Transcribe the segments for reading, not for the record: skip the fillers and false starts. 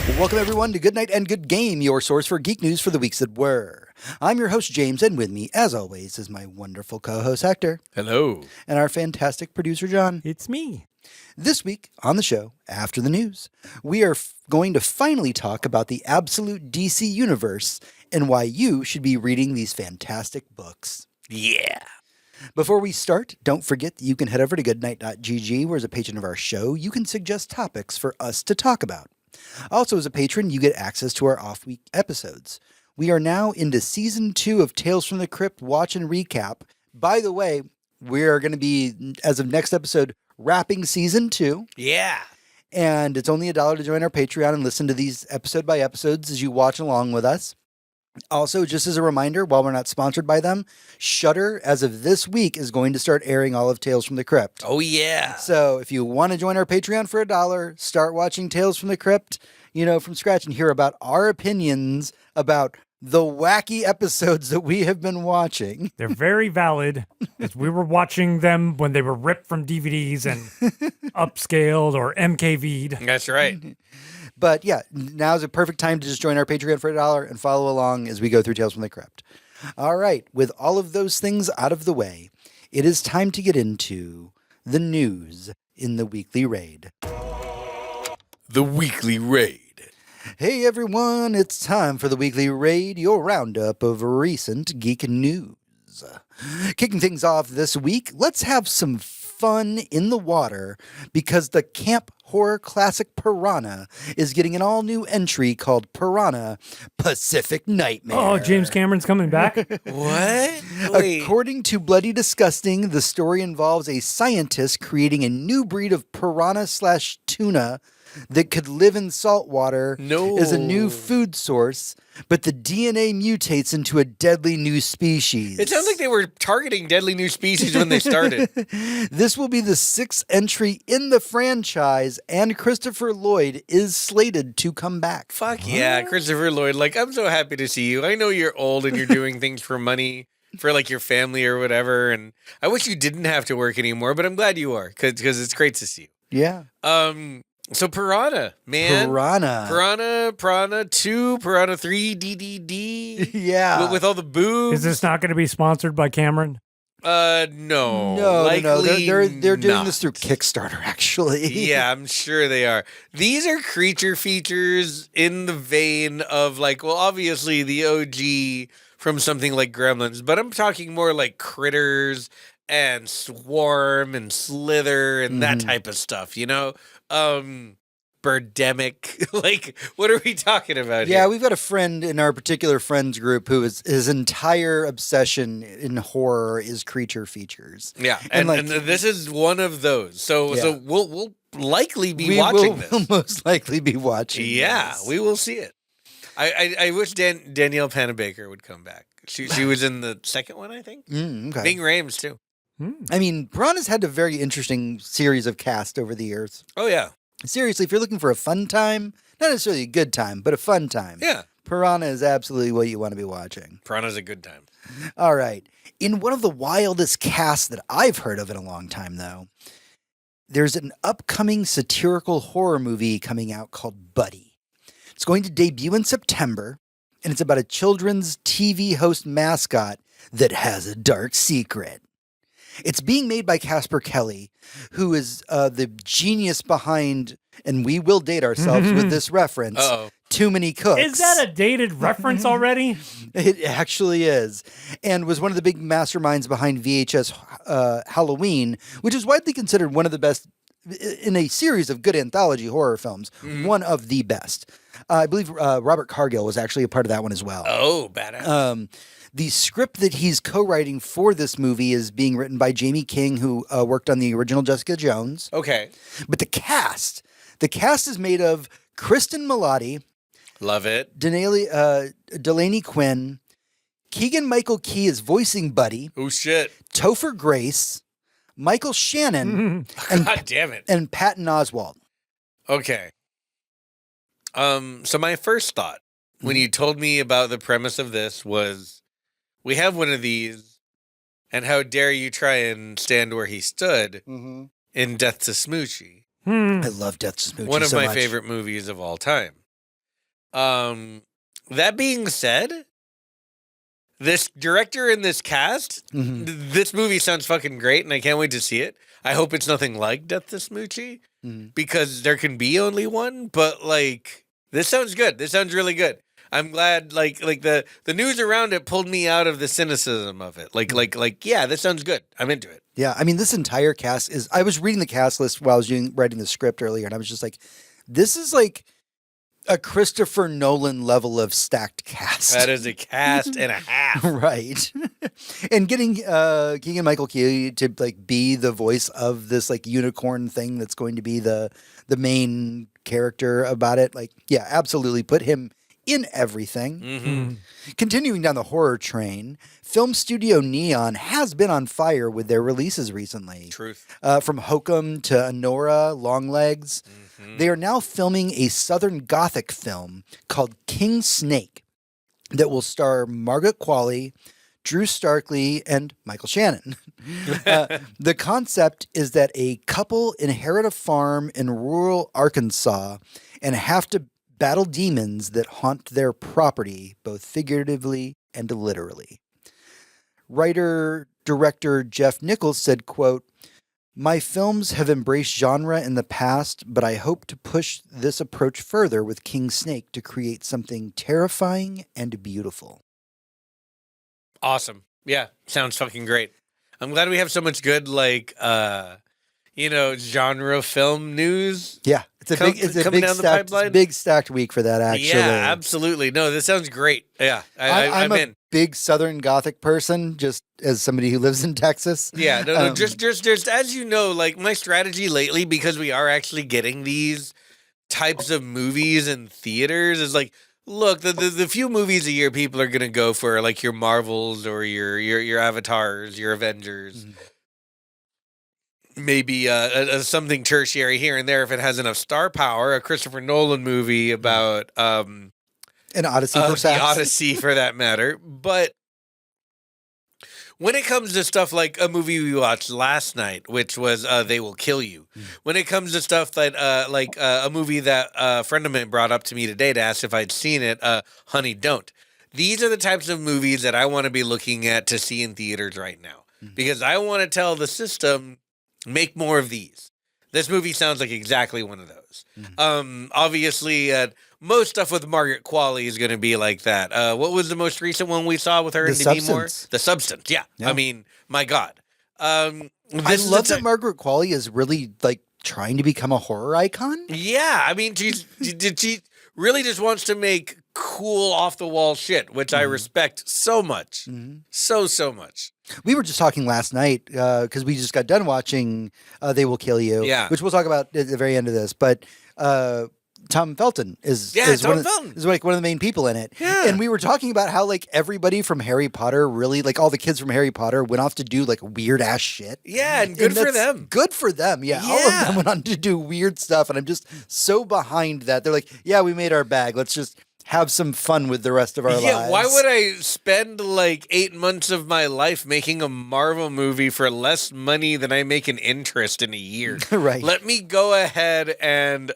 Welcome, everyone, to Goodnight and Good Game, your source for geek news for the weeks that were. I'm your host, James, and with me, as always, is my wonderful co-host, Hector. Hello. And our fantastic producer, John. It's me. This week on the show, after the news, we are going to finally talk about the absolute DC universe and why you should be reading these fantastic books. Yeah. Before we start, don't forget that you can head over to goodnight.gg, where as a patron of our show, you can suggest topics for us to talk about. Also, as a patron, you get access to our off-week episodes. We are now into Season 2 of Tales from the Crypt Watch and Recap. By the way, we are going to be, as of next episode, wrapping Season 2. Yeah. And it's only $1 to join our Patreon and listen to these episode by episodes as you watch along with us. Also, just as a reminder, while we're not sponsored by them, Shudder, as of this week, is going to start airing all of Tales from the Crypt. Oh, yeah. So if you want to join our Patreon for $1, start watching Tales from the Crypt, from scratch and hear about our opinions about the wacky episodes that we have been watching. They're very valid, as we were watching them when they were ripped from DVDs and upscaled or MKV'd. That's right. But yeah, now's a perfect time to just join our Patreon for $1 and follow along as we go through Tales from the Crypt. All right, with all of those things out of the way, it is time to get into the news in the Weekly Raid. The Weekly Raid. Hey everyone, it's time for the Weekly Raid, your roundup of recent geek news. Kicking things off this week, let's have some fun in the water because the camp horror classic Piranha is getting an all-new entry called Piranha Pacific Nightmare. Oh, James Cameron's coming back? What? Wait. According to Bloody Disgusting, the story involves a scientist creating a new breed of piranha/tuna that could live in salt water as a new food source, but the DNA mutates into a deadly new species. It sounds like they were targeting deadly new species when they started. This will be the 6th entry in the franchise, and Christopher Lloyd is slated to come back. Fuck yeah, Christopher Lloyd. Like, I'm so happy to see you. I know you're old and you're doing things for money, for like your family or whatever, and I wish you didn't have to work anymore, but I'm glad you are, because it's great to see you. Yeah. So Piranha, man. Piranha 2, Piranha 3, DDD. Yeah. With all the boobs. Is this not going to be sponsored by Cameron? No. No. They're doing not. this through Kickstarter, actually. Yeah, I'm sure they are. These are creature features in the vein of, like, well, obviously the OG from something like Gremlins, but I'm talking more like Critters and Swarm and Slither and that type of stuff, Birdemic. Like, what are we talking about here? Yeah, we've got a friend in our particular friends group who is his entire obsession in horror is creature features. Yeah, and this is one of those. So we'll likely be watching this. We'll most likely be watching this. We will see it. I wish Danielle Panabaker would come back. She was in the second one, I think. Okay. Bing Rames, too. I mean, Piranha's had a very interesting series of cast over the years. Oh, yeah. Seriously, if you're looking for a fun time, not necessarily a good time, but a fun time. Yeah. Piranha is absolutely what you want to be watching. Piranha's a good time. All right. In one of the wildest casts that I've heard of in a long time, though, there's an upcoming satirical horror movie coming out called Buddy. It's going to debut in September, and it's about a children's TV host mascot that has a dark secret. It's being made by Casper Kelly, who is the genius behind, and we will date ourselves with this reference, Too Many Cooks. Is that a dated reference already? It actually is, and was one of the big masterminds behind VHS Halloween, which is widely considered one of the best in a series of good anthology horror films, one of the best. I believe Robert Cargill was actually a part of that one as well. Oh, badass. The script that he's co-writing for this movie is being written by Jamie King, who worked on the original Jessica Jones. Okay. But the cast is made of Kristen Milotti. Love it. Delaney Quinn. Keegan-Michael Key is voicing Buddy. Oh, shit. Topher Grace. Michael Shannon. And, God damn it. And Patton Oswalt. Okay. So my first thought when you told me about the premise of this was, we have one of these, and how dare you try and stand where he stood in Death to Smoochie. I love Death to Smoochie One of so my much. favorite movies of all time. That being said, this director and this cast, this movie sounds fucking great, and I can't wait to see it. I hope it's nothing like Death to Smoochie, because there can be only one. But like, this sounds good. This sounds really good. I'm glad. Like the news around it pulled me out of the cynicism of it. Like, yeah, this sounds good. I'm into it. Yeah, I mean, this entire cast is. I was reading the cast list while I was writing the script earlier, and I was just like, this is like a Christopher Nolan level of stacked cast. That is a cast and a half. Right. And getting Keegan-Michael Key to like be the voice of this like unicorn thing that's going to be the main character about it. Like, yeah, absolutely put him in everything. Continuing down the horror train, Film Studio Neon has been on fire with their releases recently. Truth. From Hokum to Anora, Longlegs. They are now filming a Southern Gothic film called King Snake that will star Margaret Qualley, Drew Starkley, and Michael Shannon. The concept is that a couple inherit a farm in rural Arkansas and have to battle demons that haunt their property, both figuratively and literally. Writer-director Jeff Nichols said, quote, "My films have embraced genre in the past, but I hope to push this approach further with King Snake to create something terrifying and beautiful." Awesome. Yeah, sounds fucking great. I'm glad we have so much good, like, genre film news. Yeah, it's a big stacked week for that, actually. Yeah, absolutely. No, this sounds great. Yeah, I'm in. Big Southern Gothic person, just as somebody who lives in Texas. Yeah, no, just as you know, like my strategy lately, because we are actually getting these types of movies in theaters, is like, look, the few movies a year people are gonna go for, like your Marvels or your Avatars, your Avengers. Maybe something tertiary here and there if it has enough star power. A Christopher Nolan movie about An Odyssey, perhaps. The Odyssey, for that matter. But when it comes to stuff like a movie we watched last night, which was They Will Kill You. When it comes to stuff that, like a movie that a friend of mine brought up to me today to ask if I'd seen it, Honey, Don't. These are the types of movies that I want to be looking at to see in theaters right now. Because I want to tell the system, make more of these. This movie sounds like exactly one of those. Obviously, most stuff with Margaret Qualley is going to be like that. What was the most recent one we saw with her in Demi Moore? The Substance. Yeah. I mean, my God. I love that Margaret Qualley is really like trying to become a horror icon. Yeah. I mean, she really just wants to make cool off the wall shit, which I respect so much. So much. We were just talking last night because we just got done watching They Will Kill You, which we'll talk about at the very end of this. But Tom Felton is one of the main people in it. Yeah. And we were talking about how like everybody from Harry Potter really, like all the kids from Harry Potter went off to do like weird ass shit. Yeah, and good for them. Good for them. Yeah. All of them went on to do weird stuff. And I'm just so behind that. They're like, yeah, we made our bag. Let's just have some fun with the rest of our lives. Yeah, why would I spend like 8 months of my life making a Marvel movie for less money than I make in interest in a year? Right. Let me go ahead and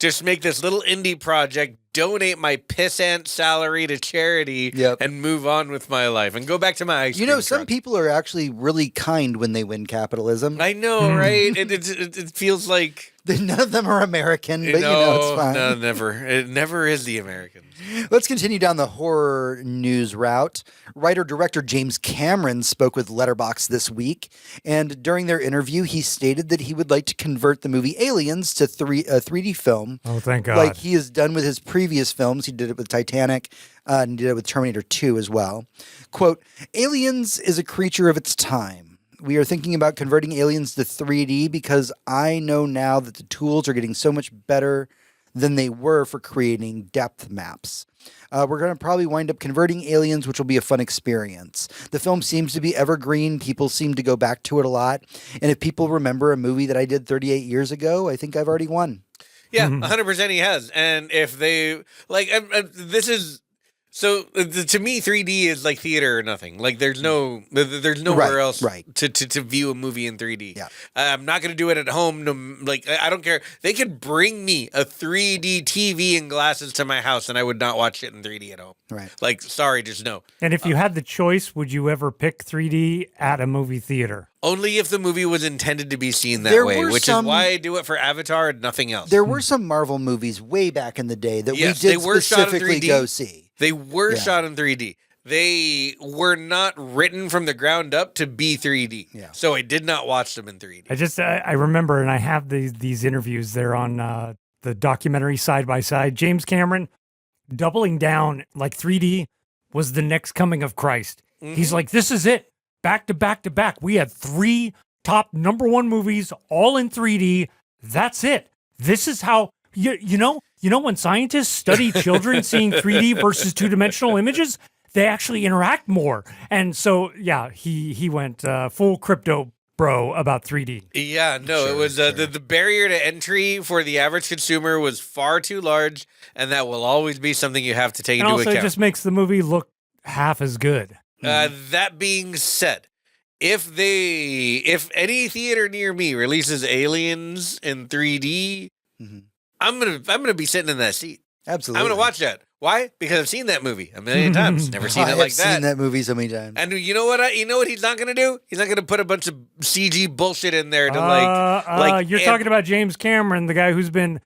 just make this little indie project, donate my pissant salary to charity, and move on with my life and go back to my ice cream truck. Some people are actually really kind when they win capitalism. I know, right? It feels like none of them are American, but it's fine. No, never. It never is the Americans. Let's continue down the horror news route. Writer-director James Cameron spoke with Letterboxd this week, and during their interview, he stated that he would like to convert the movie Aliens to 3D film. Oh, thank God. Like he has done with his previous films. He did it with Titanic, and did it with Terminator 2 as well. Quote, "Aliens is a creature of its time. We are thinking about converting Aliens to 3D because I know now that the tools are getting so much better than they were for creating depth maps. We're going to probably wind up converting Aliens, which will be a fun experience. The film seems to be evergreen. People seem to go back to it a lot. And if people remember a movie that I did 38 years ago, I think I've already won." Yeah, 100% he has. And if they, like, this is So to me, 3D is like theater or nothing. Like there's nowhere else to view a movie in 3D. Yeah. I'm not going to do it at home. No, like I don't care. They could bring me a 3D TV and glasses to my house, and I would not watch it in 3D at home. Right. Like, sorry, just no. And if you had the choice, would you ever pick 3D at a movie theater? Only if the movie was intended to be seen that There way, were which some- is why I do it for Avatar and nothing else. There were some Marvel movies way back in the day that Yes, we they did were shot in specifically 3D. go see. They were Yeah. shot in 3D. They were not written from the ground up to be 3D. Yeah. So I did not watch them in 3D. I remember, and I have these interviews there on the documentary Side by Side. James Cameron doubling down like 3D was the next coming of Christ. He's like, this is it. Back to back to back. We had 3 top #1 movies all in 3D. That's it. This is how you know when scientists study children seeing 3D versus 2-dimensional images, they actually interact more. And so yeah, he went full crypto bro about 3D. Yeah, no, Sure, it was sure. the barrier to entry for the average consumer was far too large, and that will always be something you have to take And into also it account. just makes the movie look half as good. That being said, if any theater near me releases Aliens in 3D, Mhm. I'm gonna be sitting in that seat. Absolutely. I'm gonna watch that. Why? Because I've seen that movie a million times. Never seen I it like have that. seen that movie so many times. And you know what? You know what he's not gonna do? He's not gonna put a bunch of CG bullshit in there to like. You're talking about James Cameron, the guy who's been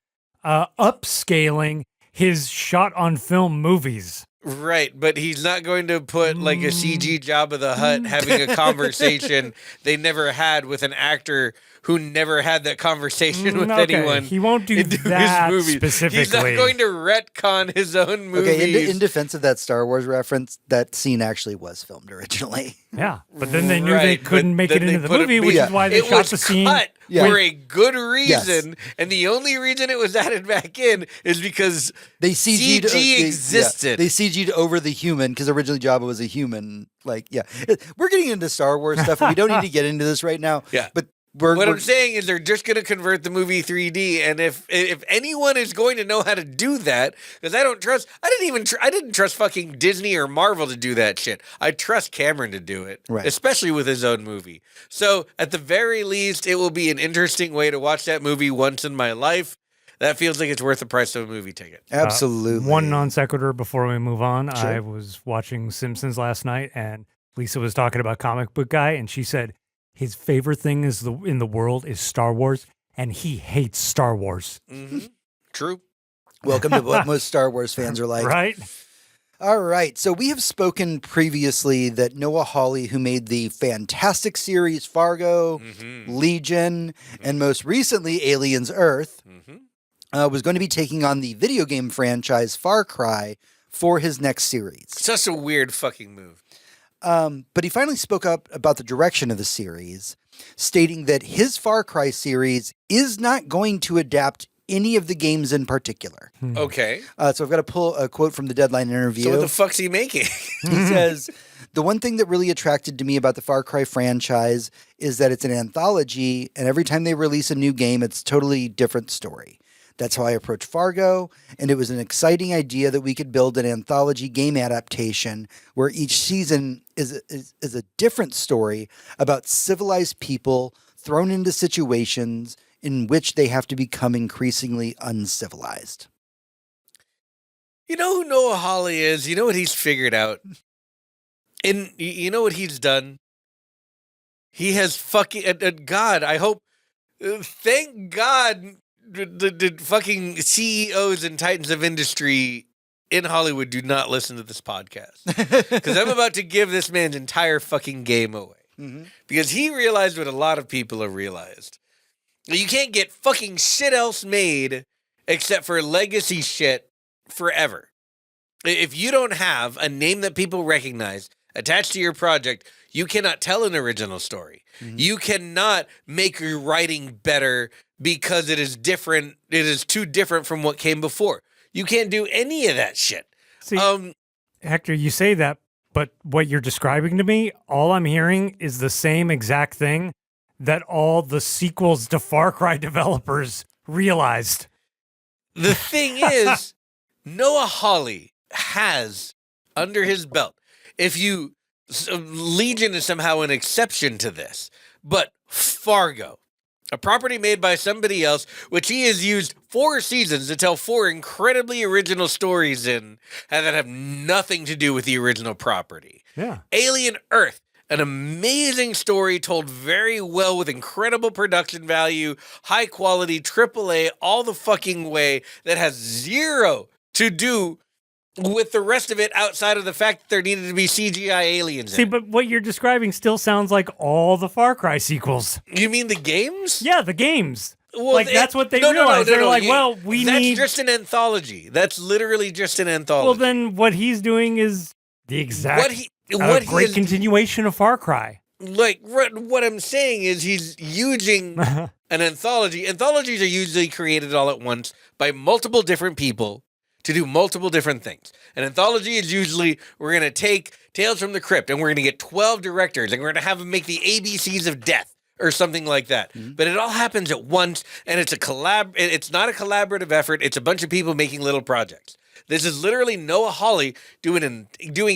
upscaling his shot on film movies. Right, but he's not going to put like a CG Jabba the Hutt having a conversation they never had with an actor who never had that conversation with Okay, anyone. he won't do into his that movies. specifically. He's not going to retcon his own movies. Okay, in defense of that Star Wars reference, that scene actually was filmed originally. Yeah, but then they knew they Right, couldn't but make then it they into the put it- movie, which Yeah. is why they it shot was the scene. cut Yeah. for a good reason, and the only reason it was added back in is because They CG'd CG existed. They CG'd over the human because originally Jabba was a human. Like, yeah, we're getting into Star Wars stuff. And we don't need to get into this right now. Yeah. but What I'm saying is they're just going to convert the movie 3D, and if anyone is going to know how to do that, because I didn't trust fucking Disney or Marvel to do that shit. I trust Cameron to do it, Right. especially with his own movie. So at the very least, it will be an interesting way to watch that movie once in my life. That feels like it's worth the price of a movie ticket. absolutely One non sequitur before we move on. Sure. I was watching Simpsons last night, and Lisa was talking about Comic Book Guy, and she said his favorite thing in the world is Star Wars, and he hates Star Wars. Mm-hmm. True. Welcome to what most Star Wars fans are like. Right? All right. So we have spoken previously that Noah Hawley, who made the fantastic series Fargo, Mm-hmm. Legion, and most recently Aliens Earth, Mm-hmm. was going to be taking on the video game franchise Far Cry for his next series. Such a weird fucking move. But he finally spoke up about the direction of the series, stating that his Far Cry series is not going to adapt any of the games in particular. Okay. So I've got to pull a quote from the Deadline interview. So what the fuck's he making? He says, the one thing that really attracted to me about the Far Cry franchise is that it's an anthology, and every time they release a new game, it's a totally different story. That's how I approached Fargo, and it was an exciting idea that we could build an anthology game adaptation where each season is a different story about civilized people thrown into situations in which they have to become increasingly uncivilized. You know who Noah Hawley is? You know what he's figured out? And you know what he's done? He has fucking... God, I hope... thank God the fucking CEOs and titans of industry in Hollywood do not listen to this podcast. Because I'm about to give this man's entire fucking game away. Mhm. Because he realized what a lot of people have realized. You can't get fucking shit else made except for legacy shit forever. If you don't have a name that people recognize attached to your project, you cannot tell an original story. Mhm. You cannot make your writing better because it is different. It is too different from what came before. You can't do any of that shit. See, Hector, you say that, but what you're describing to me, all I'm hearing is the same exact thing that all the sequels to Far Cry developers realized. The thing is, Noah Hawley has under his belt. If you Legion is somehow an exception to this, but Fargo, a property made by somebody else, which he has used 4 seasons to tell 4 incredibly original stories in, and that have nothing to do with the original property. Yeah. Alien Earth, an amazing story told very well with incredible production value, high quality, AAA, all the fucking way, that has zero to do with the rest of it outside of the fact that there needed to be CGI aliens See, in it. but what you're describing still sounds like all the Far Cry sequels. You mean the games? Yeah, the games. Well, Like, that's what they realized. They're like, well, we that's need... just an anthology. That's literally just an anthology. Well, then what he's doing is the exact great continuation of Far Cry. Like, what I'm saying is he's using an anthology. Anthologies are usually created all at once by multiple different people to do multiple different things. An anthology is usually, we're going to take Tales from the Crypt and we're going to get 12 directors and we're going to have them make the ABCs of death or something like that. Mm-hmm. But it all happens at once, and it's not a collaborative effort. It's a bunch of people making little projects. This is literally Noah Hawley doing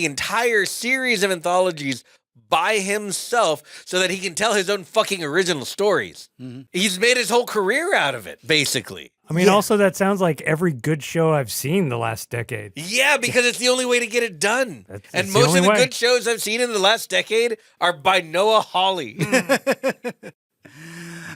entire series of anthologies by himself so that he can tell his own fucking original stories. Mm-hmm. He's made his whole career out of it, basically. I mean, also, that sounds like every good show I've seen the last decade. Yeah, because it's the only way to get it done. And most of the good shows I've seen in the last decade are by Noah Hawley.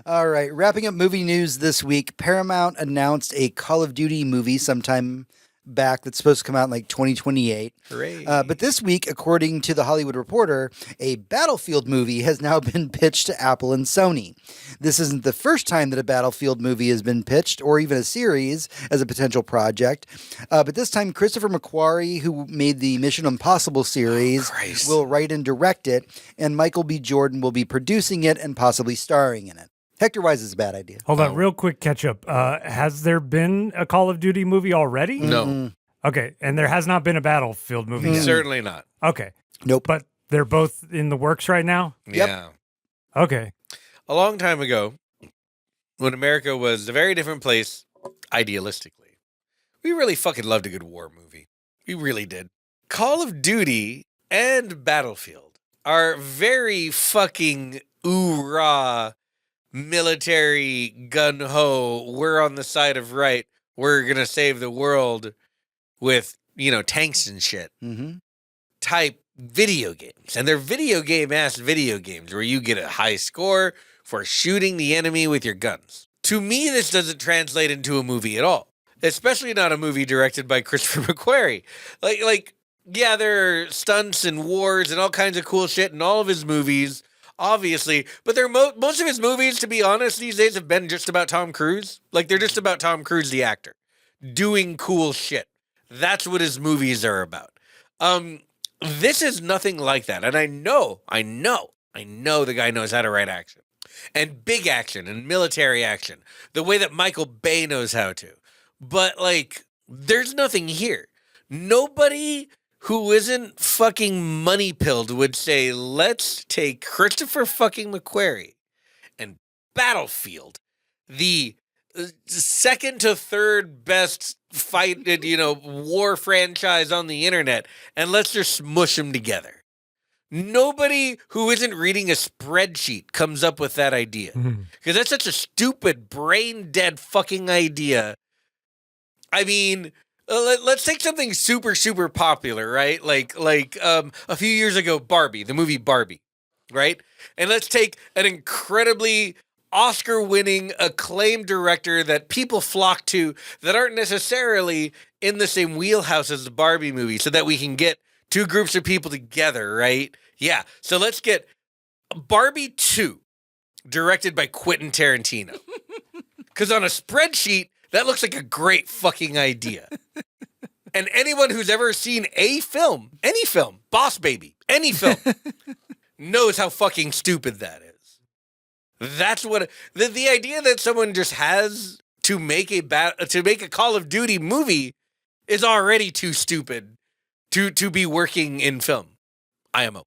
All right, wrapping up movie news this week, Paramount announced a Call of Duty movie sometime back that's supposed to come out in like 2028. Hooray. But this week, according to The Hollywood Reporter, a Battlefield movie has now been pitched to Apple and Sony. This isn't the first time that a Battlefield movie has been pitched, or even a series, as a potential project. But this time, Christopher McQuarrie, who made the Mission Impossible series, will write and direct it, and Michael B. Jordan will be producing it and possibly starring in it. Hector Wise is a bad idea. Hold on, real quick catch up. Has there been a Call of Duty movie already? No. Mm-hmm. Okay, and there has not been a Battlefield movie yet? Certainly not. Okay. Nope. But they're both in the works right now? Yep. Yeah. Okay. A long time ago, when America was a very different place, idealistically, we really fucking loved a good war movie. We really did. Call of Duty and Battlefield are very fucking ooh-rah, military gun-ho, we're on the side of right, we're gonna save the world with, tanks and shit type video games. And they're video game-ass video games where you get a high score for shooting the enemy with your guns. To me, this doesn't translate into a movie at all, especially not a movie directed by Christopher McQuarrie. Yeah, there are stunts and wars and all kinds of cool shit in all of his movies, obviously, but most of his movies, to be honest, these days have been just about Tom Cruise. Like, they're just about Tom Cruise, the actor, doing cool shit. That's what his movies are about. This is nothing like that, and I know the guy knows how to write action, and big action, and military action, the way that Michael Bay knows how to. But, there's nothing here. Nobody who isn't fucking money-pilled would say, let's take Christopher fucking McQuarrie and Battlefield, the second to third best war franchise on the internet, and let's just smush them together. Nobody who isn't reading a spreadsheet comes up with that idea. Because that's such a stupid, brain-dead fucking idea. I mean, let's take something super, super popular, right? A few years ago, Barbie, the movie Barbie, right? And let's take an incredibly Oscar-winning, acclaimed director that people flock to that aren't necessarily in the same wheelhouse as the Barbie movie, so that we can get two groups of people together, right? Yeah, so let's get Barbie 2, directed by Quentin Tarantino. Because on a spreadsheet, that looks like a great fucking idea. And anyone who's ever seen a film, any film, Boss Baby, any film, knows how fucking stupid that is. That's what the idea that someone just has to make a Call of Duty movie is already too stupid to be working in film. IMO.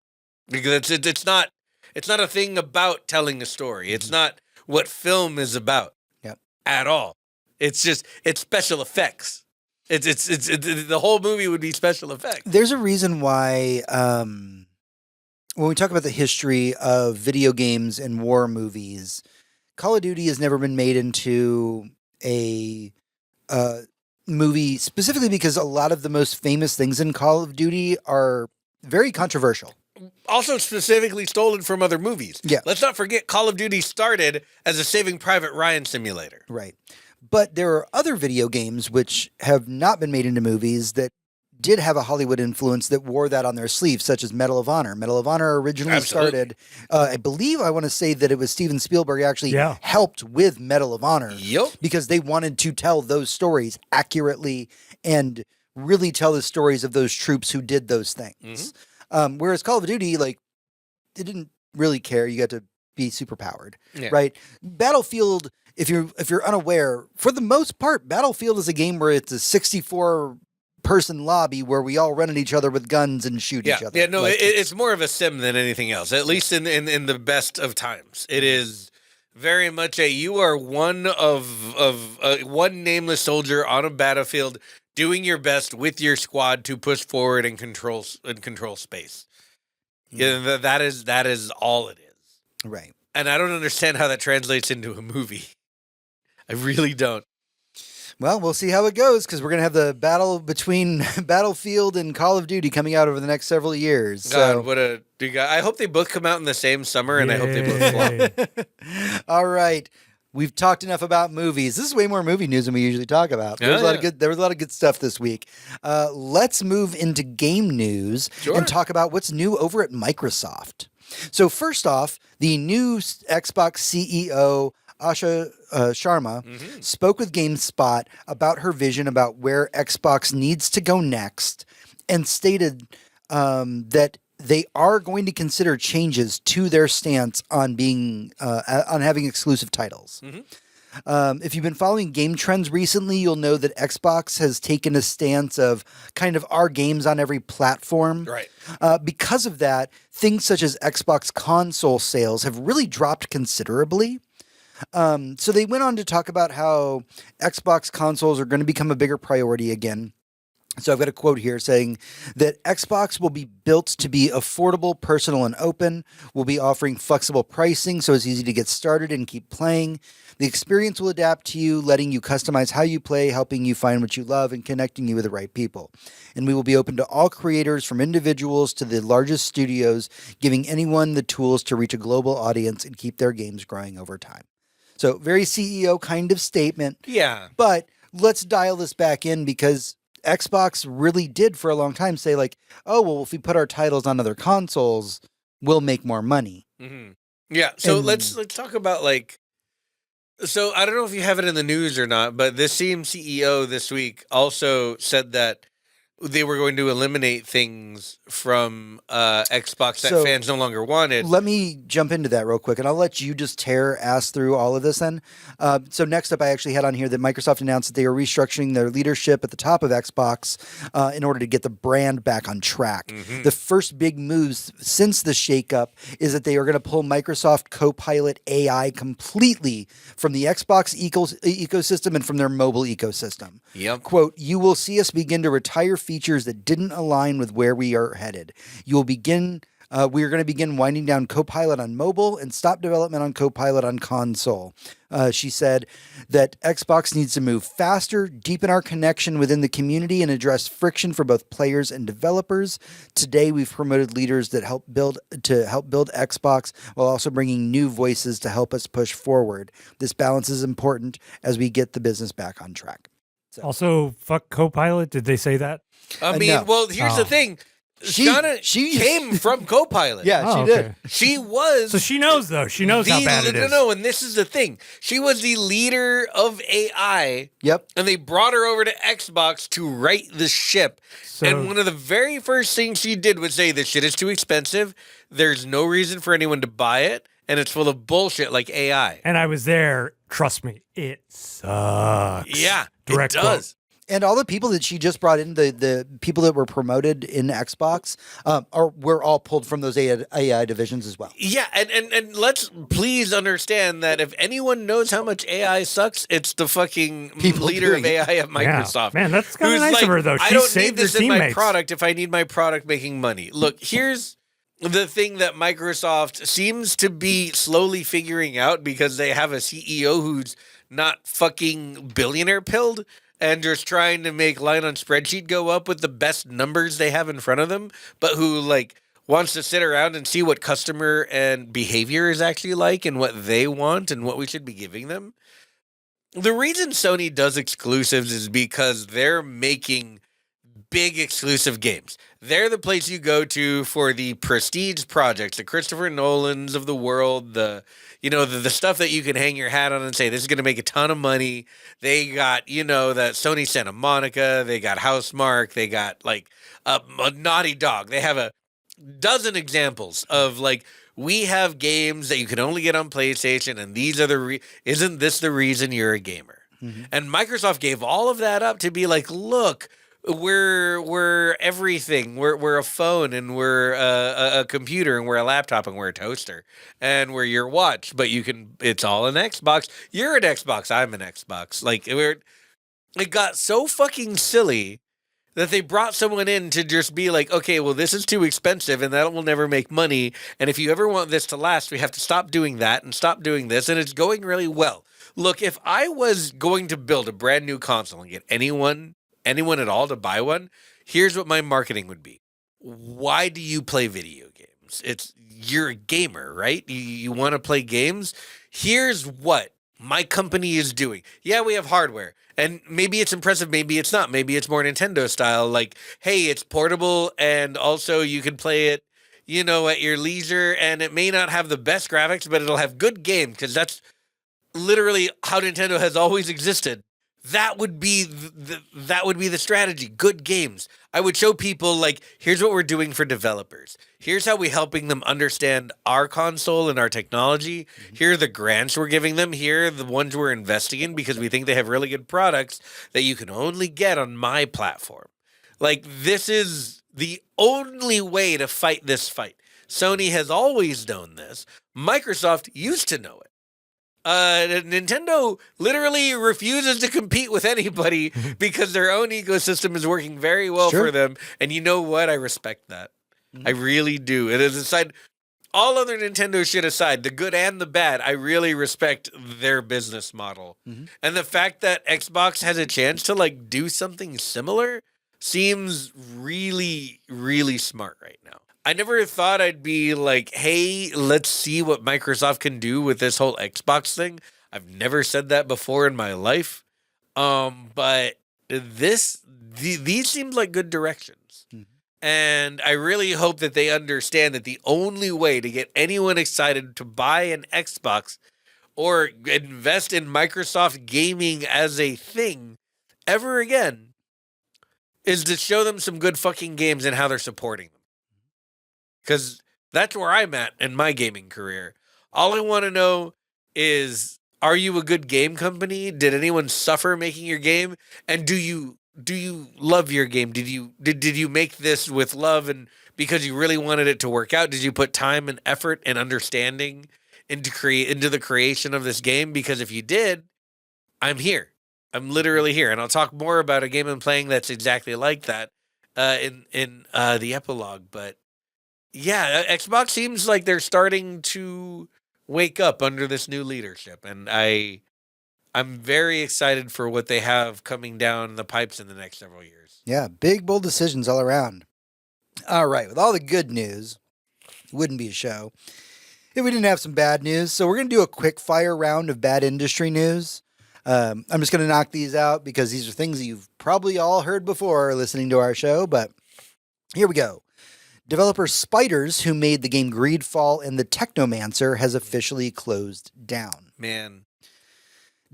Because it's not a thing about telling a story. It's not what film is about. Yep. At all. It's special effects. The whole movie would be special effects. There's a reason why when we talk about the history of video games and war movies, Call of Duty has never been made into a movie specifically because a lot of the most famous things in Call of Duty are very controversial. Also specifically stolen from other movies. Yeah. Let's not forget Call of Duty started as a Saving Private Ryan simulator. Right. But there are other video games which have not been made into movies that did have a Hollywood influence that wore that on their sleeve, such as Medal of Honor. Medal of Honor originally started, I believe I want to say that it was Steven Spielberg actually helped with Medal of Honor. Yep. Because they wanted to tell those stories accurately and really tell the stories of those troops who did those things. Whereas Call of Duty, like, they didn't really care. You got to be superpowered, right? Battlefield, if you're unaware, for the most part, Battlefield is a game where it's a 64-person lobby where we all run at each other with guns and shoot each other. Yeah, no, it's more of a sim than anything else. At least in the best of times, it is very much you are one one nameless soldier on a battlefield, doing your best with your squad to push forward and control space. Yeah, that is all it is. Right. And I don't understand how that translates into a movie. I really don't. Well, we'll see how it goes because we're going to have the battle between Battlefield and Call of Duty coming out over the next several years. God, I hope they both come out in the same summer, and I hope they both flop. All right. We've talked enough about movies. This is way more movie news than we usually talk about. There was a lot of good stuff this week. Let's move into game news and talk about what's new over at Microsoft. So first off, the new Xbox CEO, Asha Sharma, spoke with GameSpot about her vision about where Xbox needs to go next and stated that they are going to consider changes to their stance on being on having exclusive titles. If you've been following game trends recently, you'll know that Xbox has taken a stance of kind of our games on every platform. Right. Because of that, things such as Xbox console sales have really dropped considerably. So they went on to talk about how Xbox consoles are going to become a bigger priority again. So I've got a quote here saying that Xbox will be built to be affordable, personal, and open. We'll be offering flexible pricing so it's easy to get started and keep playing. The experience will adapt to you, letting you customize how you play, helping you find what you love, and connecting you with the right people. And we will be open to all creators, from individuals to the largest studios, giving anyone the tools to reach a global audience and keep their games growing over time. So very CEO kind of statement. Yeah. But let's dial this back in because Xbox really did for a long time say like, oh, well, if we put our titles on other consoles, we'll make more money. Yeah. So let's talk about so I don't know if you have it in the news or not, but this same CEO this week also said that they were going to eliminate things from Xbox that fans no longer wanted. Let me jump into that real quick, and I'll let you just tear ass through all of this then. So next up, I actually had on here that Microsoft announced that they are restructuring their leadership at the top of Xbox in order to get the brand back on track. The first big moves since the shakeup is that they are going to pull Microsoft Copilot AI completely from the Xbox ecosystem and from their mobile ecosystem. Yep. Quote, you will see us begin to retire features that didn't align with where we are headed. We are going to begin winding down Copilot on mobile and stop development on Copilot on console. She said that Xbox needs to move faster, deepen our connection within the community, and address friction for both players and developers. Today, we've promoted leaders that help build Xbox while also bringing new voices to help us push forward. This balance is important as we get the business back on track. So. Also, fuck Copilot. Did they say that? I mean, no. Well, here's the thing. She came from Copilot. Yeah, she did. She was. So she knows, though. She knows how bad it is. No, and this is the thing. She was the leader of AI. Yep. And they brought her over to Xbox to right the ship. So, and one of the very first things she did was say, this shit is too expensive. There's no reason for anyone to buy it. And it's full of bullshit like AI. And I was there. Trust me, it sucks. Yeah, Direct it does. And all the people that she just brought in, the people that were promoted in Xbox, were all pulled from those AI divisions as well. Yeah, and let's please understand that if anyone knows how much AI sucks, it's the fucking People leader of doing it. AI at Microsoft. Man, that's kind of who's nice of her, though. I She don't need saved her this in my teammates. product if I need my product making money. Look, here's the thing that Microsoft seems to be slowly figuring out because they have a CEO who's not fucking billionaire pilled and just trying to make line on spreadsheet go up with the best numbers they have in front of them, but who like wants to sit around and see what customer and behavior is actually like and what they want and what we should be giving them. The reason Sony does exclusives is because they're making big exclusive games. They're the place you go to for the prestige projects, the Christopher Nolans of the world, the stuff that you can hang your hat on and say, this is going to make a ton of money. They got, that Sony Santa Monica, they got Housemarque, they got like a Naughty Dog. They have a dozen examples of like, we have games that you can only get on PlayStation, and these are isn't this the reason you're a gamer? Mm-hmm. And Microsoft gave all of that up to be like, look, we're everything. We're a phone, and we're a computer, and we're a laptop, and we're a toaster, and we're your watch. But it's all an Xbox. You're an Xbox. I'm an Xbox. Like it got so fucking silly that they brought someone in to just be like, okay, well, this is too expensive, and that will never make money. And if you ever want this to last, we have to stop doing that and stop doing this. And it's going really well. Look, if I was going to build a brand new console and get anyone at all to buy one, here's what my marketing would be. Why do you play video games? You're a gamer, right? You want to play games? Here's what my company is doing. Yeah, we have hardware. And maybe it's impressive, maybe it's not. Maybe it's more Nintendo style. Like, hey, it's portable, and also you can play it, at your leisure, and it may not have the best graphics, but it'll have good games, because that's literally how Nintendo has always existed. That would be the strategy. Good games. I would show people like, here's what we're doing for developers. Here's how we're helping them understand our console and our technology. Mm-hmm. Here are the grants we're giving them. Here are the ones we're investing in because we think they have really good products that you can only get on my platform. Like, this is the only way to fight this fight. Sony has always known this. Microsoft used to know it. Nintendo literally refuses to compete with anybody because their own ecosystem is working very well for them. And you know what? I respect that. Mm-hmm. I really do. It is aside, all other Nintendo shit aside, the good and the bad, I really respect their business model. Mm-hmm. And the fact that Xbox has a chance to like do something similar seems really, really smart right now. I never thought I'd be like, hey, let's see what Microsoft can do with this whole Xbox thing. I've never said that before in my life. But these seem like good directions. Mm-hmm. And I really hope that they understand that the only way to get anyone excited to buy an Xbox or invest in Microsoft gaming as a thing ever again is to show them some good fucking games and how they're supporting them. Because that's where I'm at in my gaming career. All I want to know is, are you a good game company? Did anyone suffer making your game? And do you love your game? Did you make this with love and because you really wanted it to work out? Did you put time and effort and understanding into the creation of this game? Because if you did, I'm here. I'm literally here, and I'll talk more about a game I'm playing that's exactly like that in the epilogue. But yeah, Xbox seems like they're starting to wake up under this new leadership, and I'm very excited for what they have coming down the pipes in the next several years. Yeah, big, bold decisions all around. All right, with all the good news, it wouldn't be a show if we didn't have some bad news. So we're going to do a quick fire round of bad industry news. I'm just going to knock these out because these are things that you've probably all heard before listening to our show, but here we go. Developer Spiders, who made the game Greedfall and the Technomancer, has officially closed down. Man.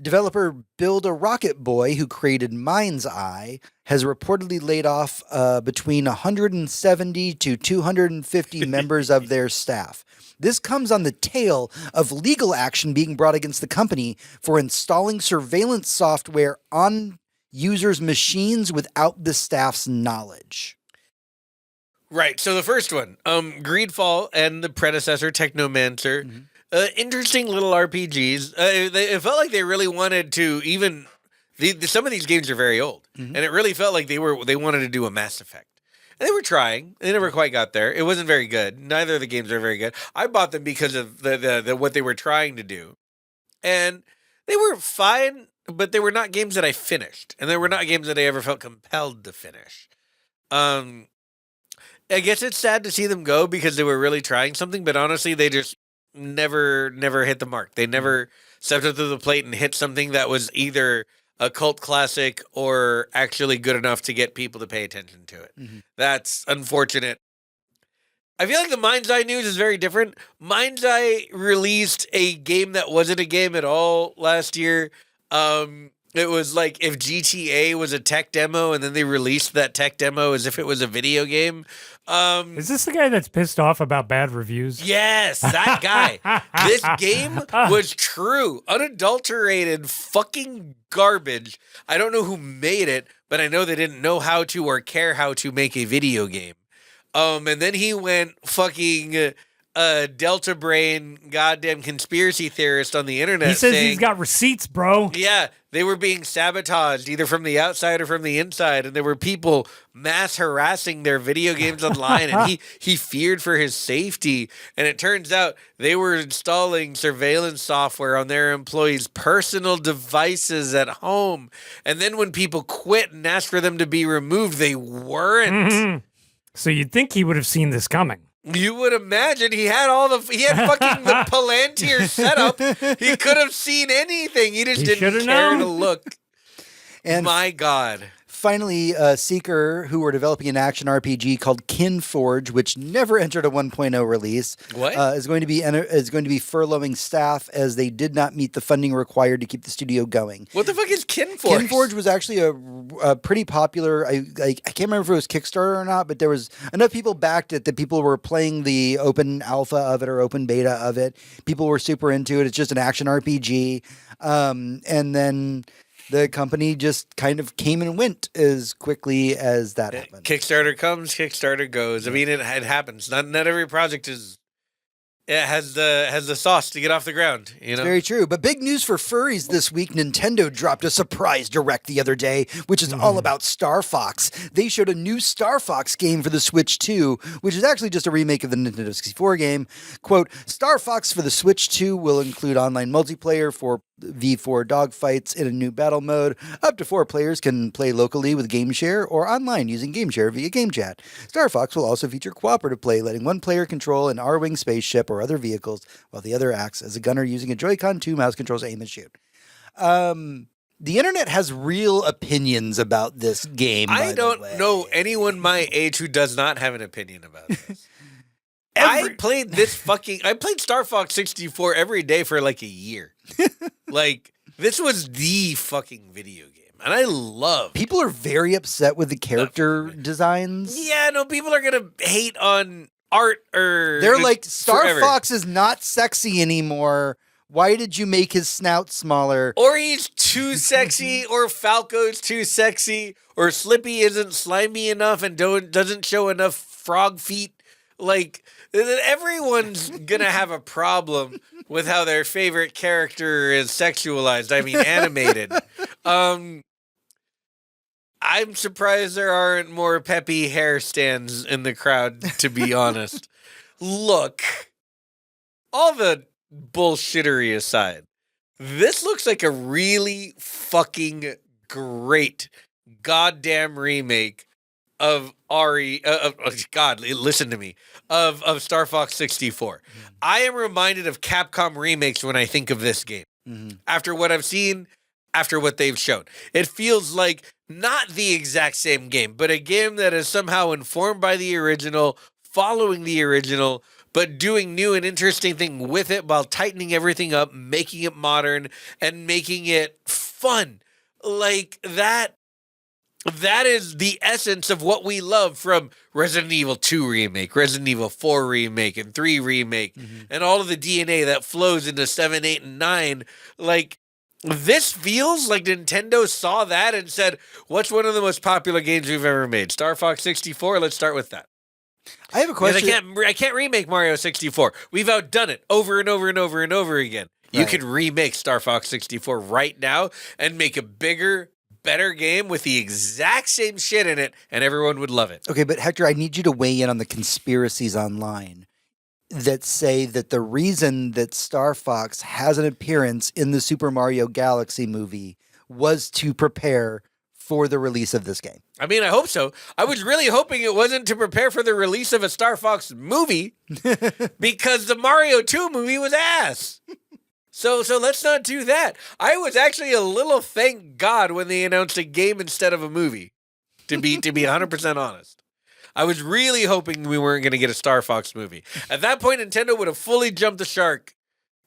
Developer Build a Rocket Boy, who created Mind's Eye, has reportedly laid off between 170 to 250 members of their staff. This comes on the tail of legal action being brought against the company for installing surveillance software on users' machines without the staff's knowledge. Right. So the first one, Greedfall and the predecessor, Technomancer, interesting little RPGs. It felt like they really wanted to even. Some of these games are very old, and it really felt like they wanted to do a Mass Effect. And they were trying. They never quite got there. It wasn't very good. Neither of the games are very good. I bought them because of the what they were trying to do, and they were fine. But they were not games that I finished, and they were not games that I ever felt compelled to finish. I guess it's sad to see them go because they were really trying something, but honestly, they just never hit the mark. They never stepped up to the plate and hit something that was either a cult classic or actually good enough to get people to pay attention to it. That's unfortunate. I feel like the Mind's Eye news is very different. Mind's Eye released a game that wasn't a game at all last year. It was like if GTA was a tech demo and then they released that tech demo as if it was a video game. Is this the guy that's pissed off about bad reviews? Yes, that guy. This game was true, unadulterated fucking garbage. I don't know who made it, but I know they didn't know how to or care how to make a video game. And then he went fucking Delta Brain, goddamn conspiracy theorist on the internet. He says saying, he's got receipts, bro. Yeah, they were being sabotaged either from the outside or from the inside, and there were people mass harassing their video games online, and he feared for his safety. And it turns out they were installing surveillance software on their employees' personal devices at home. And then when people quit and asked for them to be removed, they weren't. So you'd think he would have seen this coming. You would imagine he had fucking the Palantir setup. He could have seen anything. He just didn't care to look. And my God. Finally, Seeker, who were developing an action RPG called Kinforge, which never entered a 1.0 release, is going to be furloughing staff as they did not meet the funding required to keep the studio going. What the fuck is Kinforge? Kinforge was actually a pretty popular. I can't remember if it was Kickstarter or not, but there was enough people backed it that people were playing the open alpha of it or open beta of it. People were super into it. It's just an action RPG, and then the company just kind of came and went as quickly as that happened. Kickstarter comes, Kickstarter goes. I mean, it happens. Not every project has the sauce to get off the ground. You know, it's very true. But big news for furries this week: Nintendo dropped a surprise direct the other day, which is all about Star Fox. They showed a new Star Fox game for the Switch 2, which is actually just a remake of the Nintendo 64 game. Quote: Star Fox for the Switch 2 will include online multiplayer for V4 dogfights in a new battle mode. Up to 4 players can play locally with GameShare or online using GameShare via Game Chat. Star Fox will also feature cooperative play, letting one player control an R-Wing spaceship or other vehicles, while the other acts as a gunner using a Joy-Con 2 mouse controls to aim and shoot. The internet has real opinions about this game. I don't know anyone my age who does not have an opinion about this. I played Star Fox 64 every day for like a year. Like, this was the fucking video game. And I love People are very upset with the character designs. Yeah, no, people are going to hate on art or... They're like, Star Fox is not sexy anymore. Why did you make his snout smaller? Or he's too sexy, or Falco's too sexy, or Slippy isn't slimy enough and doesn't show enough frog feet. Like, everyone's gonna have a problem with how their favorite character is sexualized. I mean, animated. I'm surprised there aren't more peppy hair stands in the crowd, to be honest. Look, all the bullshittery aside, this looks like a really fucking great goddamn remake of God, listen to me, of Star Fox 64. I am reminded of Capcom remakes when I think of this game. After what I've seen, after what they've shown. It feels like not the exact same game, but a game that is somehow informed by the original, following the original, but doing new and interesting thing with it while tightening everything up, making it modern, and making it fun. Like, that is the essence of what we love from Resident Evil 2 Remake, Resident Evil 4 Remake, and 3 Remake, and all of the DNA that flows into 7, 8, and 9. Like, This feels like Nintendo saw that and said, what's one of the most popular games we've ever made? Star Fox 64? Let's start with that. I have a question. I can't remake Mario 64. We've outdone it over and over and over and over again. You Right. could remake Star Fox 64 right now and make a bigger, better game with the exact same shit in it, and everyone would love it. Okay, but Hector, I need you to weigh in on the conspiracies online that say that the reason that Star Fox has an appearance in the Super Mario Galaxy movie was to prepare for the release of this game. I mean, I hope so. I was really hoping it wasn't to prepare for the release of a Star Fox movie because the Mario 2 movie was ass. So let's not do that. I was actually a little thank God when they announced a game instead of a movie, to be 100% honest. I was really hoping we weren't going to get a Star Fox movie. At that point, Nintendo would have fully jumped the shark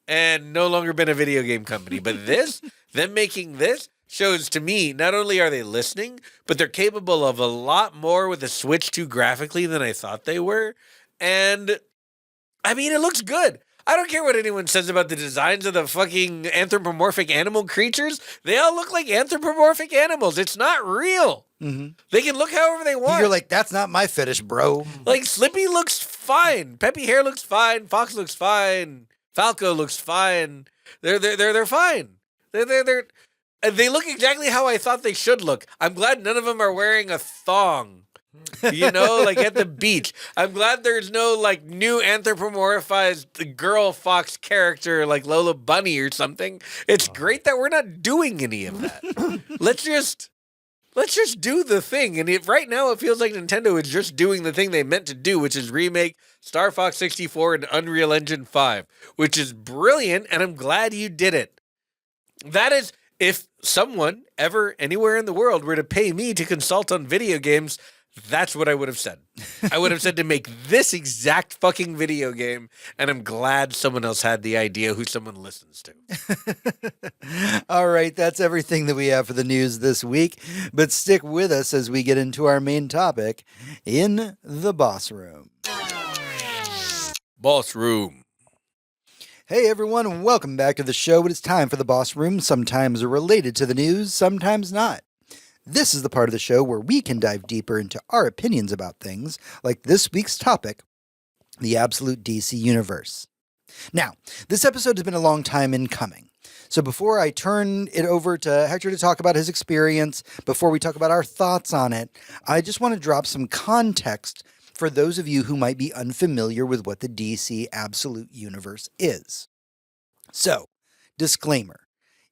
and no longer been a video game company. But them making this, shows to me, not only are they listening, but they're capable of a lot more with the Switch 2 graphically than I thought they were. And, I mean, it looks good. I don't care what anyone says about the designs of the fucking anthropomorphic animal creatures. They all look like anthropomorphic animals. It's not real. Mm-hmm. They can look however they want. You're like, that's not my fetish, bro. Like, Slippy looks fine. Peppy Hair looks fine. Fox looks fine. Falco looks fine. They're fine. They look exactly how I thought they should look. I'm glad none of them are wearing a thong. You know, like at the beach. I'm glad there's no like new anthropomorphized girl fox character like Lola Bunny or something. It's great that we're not doing any of that. Let's just do the thing. And right now it feels like Nintendo is just doing the thing they meant to do, which is remake Star Fox 64 and Unreal Engine 5, which is brilliant, and I'm glad you did it. That is, if someone ever anywhere in the world were to pay me to consult on video games, that's what I would have said. I would have said to make this exact fucking video game, and I'm glad someone else had the idea who someone listens to. All right, that's everything that we have for the news this week. But stick with us as we get into our main topic in the boss room. Boss room. Hey everyone, and welcome back to the show. It is time for the boss room, sometimes related to the news, sometimes not. This is the part of the show where we can dive deeper into our opinions about things, like this week's topic, the absolute DC universe. Now, this episode has been a long time in coming. So before I turn it over to Hector to talk about his experience, before we talk about our thoughts on it, I just want to drop some context for those of you who might be unfamiliar with what the DC absolute universe is. So, disclaimer.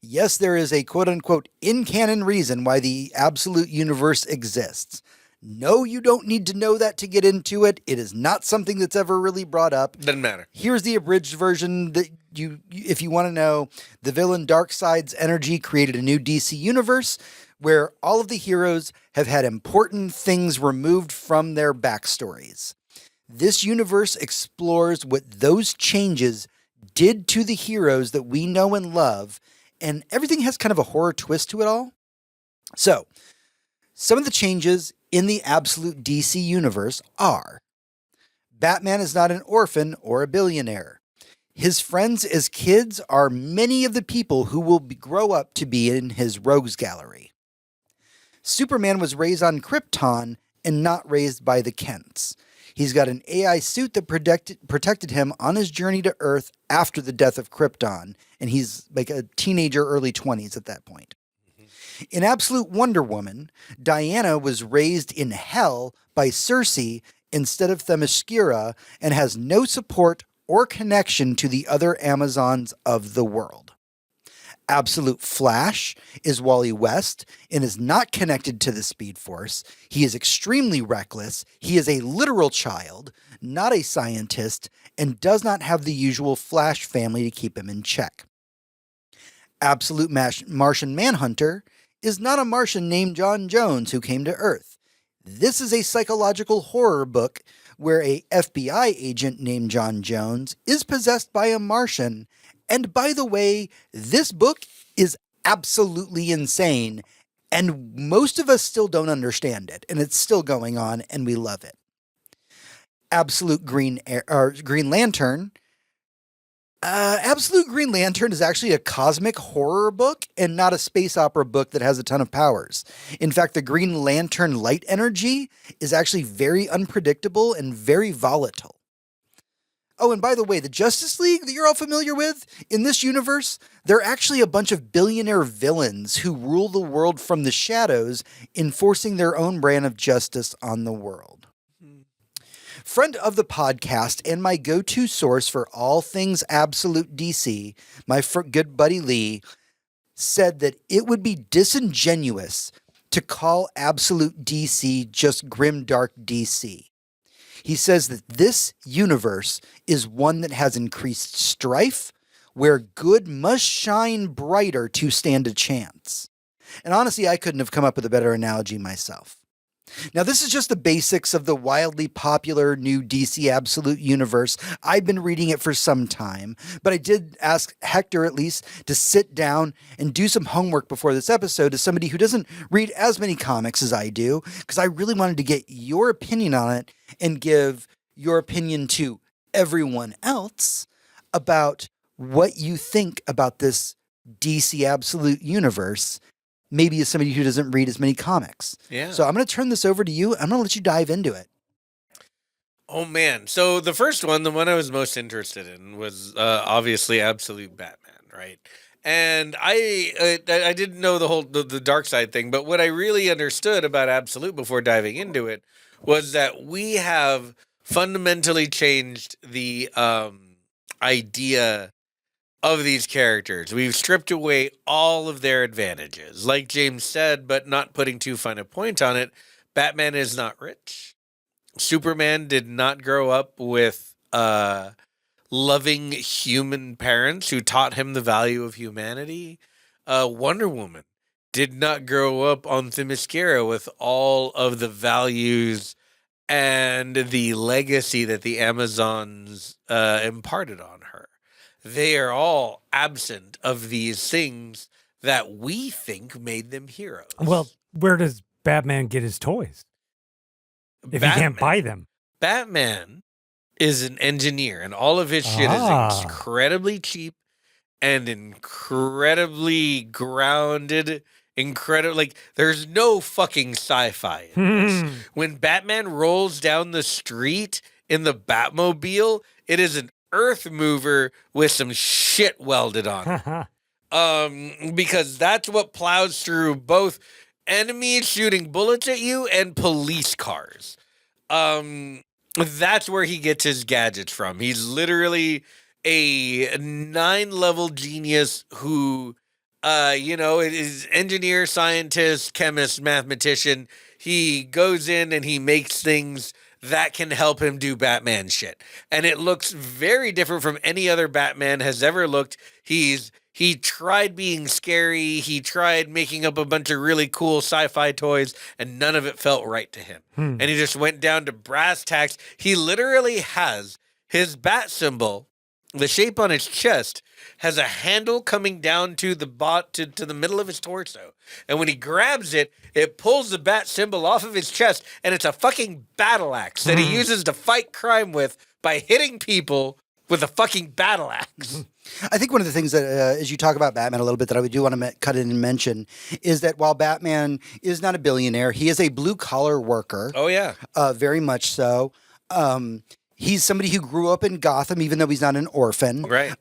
Yes, there is a quote-unquote in-canon reason why the absolute universe exists. No, you don't need to know that to get into it. It is not something that's ever really brought up. Doesn't matter. Here's the abridged version that if you want to know. The villain Darkseid's energy created a new DC universe where all of the heroes have had important things removed from their backstories. This universe explores what those changes did to the heroes that we know and love, and everything has kind of a horror twist to it all. So, some of the changes in the absolute DC universe are: Batman is not an orphan or a billionaire. His friends as kids are many of the people who will grow up to be in his rogues gallery. Superman was raised on Krypton and not raised by the Kents. He's got an AI suit that protected him on his journey to Earth after the death of Krypton, and he's like a teenager, early 20s at that point. Mm-hmm. In Absolute Wonder Woman, Diana was raised in hell by Circe instead of Themyscira and has no support or connection to the other Amazons of the world. Absolute Flash is Wally West and is not connected to the Speed Force. He is extremely reckless. He is a literal child, not a scientist, and does not have the usual Flash family to keep him in check. Absolute Martian Manhunter is not a Martian named John Jones who came to Earth. This is a psychological horror book where a FBI agent named John Jones is possessed by a Martian. And by the way, this book is absolutely insane, and most of us still don't understand it, and it's still going on, and we love it. Absolute Green Lantern Absolute Green Lantern is actually a cosmic horror book and not a space opera book that has a ton of powers. In fact, the Green Lantern light energy is actually very unpredictable and very volatile. Oh, and by the way, the Justice League that you're all familiar with, in this universe, they're actually a bunch of billionaire villains who rule the world from the shadows, enforcing their own brand of justice on the world. Friend of the podcast and my go-to source for all things Absolute DC, my good buddy Lee, said that it would be disingenuous to call Absolute DC just grimdark DC. He says that this universe is one that has increased strife, where good must shine brighter to stand a chance. And honestly, I couldn't have come up with a better analogy myself. Now, this is just the basics of the wildly popular new DC Absolute universe. I've been reading it for some time, but I did ask Hector at least to sit down and do some homework before this episode as somebody who doesn't read as many comics as I do, because I really wanted to get your opinion on it and give your opinion to everyone else about what you think about this DC Absolute universe. Maybe as somebody who doesn't read as many comics. Yeah. So I'm going to turn this over to you. I'm going to let you dive into it. Oh, man. So the first one, the one I was most interested in was obviously Absolute Batman, right? And I didn't know the dark side thing, but what I really understood about Absolute before diving into it was that we have fundamentally changed the idea of these characters. We've stripped away all of their advantages. Like James said, but not putting too fine a point on it, Batman is not rich. Superman did not grow up with loving human parents who taught him the value of humanity. Wonder Woman did not grow up on Themyscira with all of the values and the legacy that the Amazons imparted on her. They are all absent of these things that we think made them heroes. Well, where does Batman get his toys if he can't buy them? Batman is an engineer, and all of his shit is incredibly cheap and incredibly grounded. Like, there's no fucking sci-fi in this. When Batman rolls down the street in the Batmobile, it is an earth mover with some shit welded on it. Because that's what plows through both enemies shooting bullets at you and police cars. That's where he gets his gadgets from. He's literally a 9-level genius who is engineer, scientist, chemist, mathematician. He goes in and he makes things that can help him do Batman shit. And it looks very different from any other Batman has ever looked. He tried being scary. He tried making up a bunch of really cool sci-fi toys, and none of it felt right to him. And he just went down to brass tacks. He literally has his bat symbol, the shape on his chest, has a handle coming down to the to the middle of his torso. And when he grabs it, it pulls the bat symbol off of his chest, and it's a fucking battle axe that he uses to fight crime with by hitting people with a fucking battle axe. I think one of the things that, as you talk about Batman a little bit, that I do want to cut in and mention is that while Batman is not a billionaire, he is a blue-collar worker. Oh, yeah. Very much so. He's somebody who grew up in Gotham, even though he's not an orphan. Right.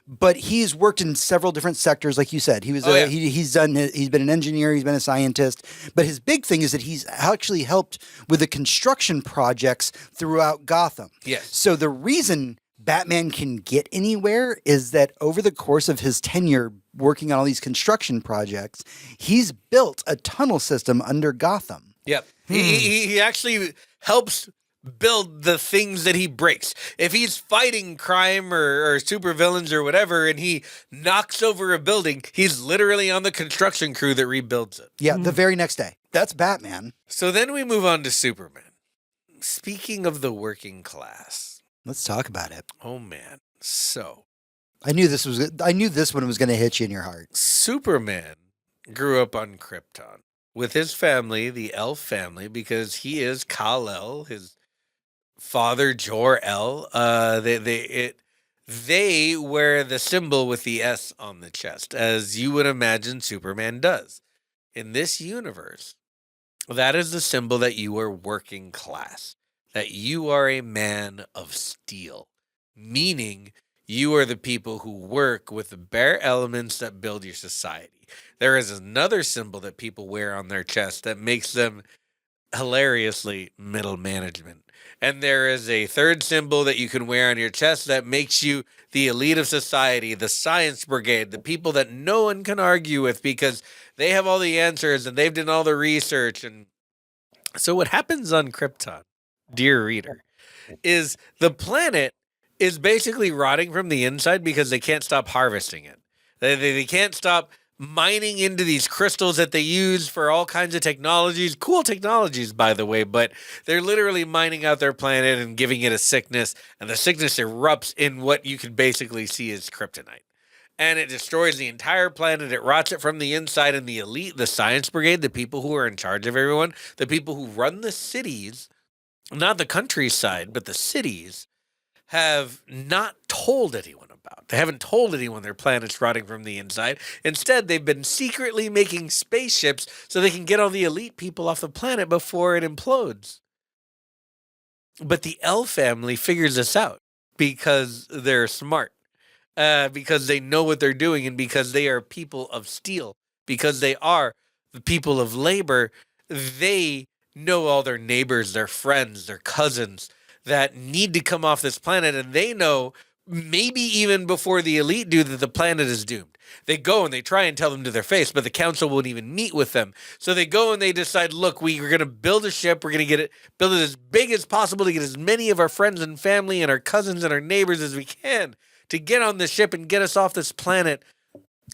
But he's worked in several different sectors, like you said. He's been an engineer, he's been a scientist. But his big thing is that he's actually helped with the construction projects throughout Gotham. Yes. So the reason Batman can get anywhere is that over the course of his tenure working on all these construction projects, he's built a tunnel system under Gotham. Yep. He actually helps build the things that he breaks. If he's fighting crime or supervillains or whatever, and he knocks over a building, he's literally on the construction crew that rebuilds it. Yeah, the very next day. That's Batman. So then we move on to Superman. Speaking of the working class. Let's talk about it. Oh, man. So. I knew this one was going to hit you in your heart. Superman grew up on Krypton with his family, the Elf family, because he is Kal-El, his father Jor-El. They wear the symbol with the S on the chest, as you would imagine Superman does. In this universe, that is the symbol that you are working class, that you are a man of steel, meaning you are the people who work with the bare elements that build your society. There is another symbol that people wear on their chest that makes them hilariously middle management. And there is a third symbol that you can wear on your chest that makes you the elite of society, the science brigade, the people that no one can argue with because they have all the answers and they've done all the research. And so what happens on Krypton, dear reader, is the planet is basically rotting from the inside because they can't stop harvesting it. They can't stop mining into these crystals that they use for all kinds of technologies, cool technologies, by the way, but they're literally mining out their planet and giving it a sickness, and the sickness erupts in what you can basically see as kryptonite. And it destroys the entire planet. It rots it from the inside, and the elite, the science brigade, the people who are in charge of everyone, the people who run the cities, not the countryside, but the cities, have not told anyone about. They haven't told anyone their planet's rotting from the inside. Instead, they've been secretly making spaceships so they can get all the elite people off the planet before it implodes. But the L family figures this out because they're smart, because they know what they're doing, and because they are people of steel, because they are the people of labor. They know all their neighbors, their friends, their cousins that need to come off this planet, and they know, maybe even before the elite do, that the planet is doomed. They go and they try and tell them to their face, but the council won't even meet with them. So they go and they decide, look, we're going to build a ship. We're going to build it as big as possible to get as many of our friends and family and our cousins and our neighbors as we can to get on the ship and get us off this planet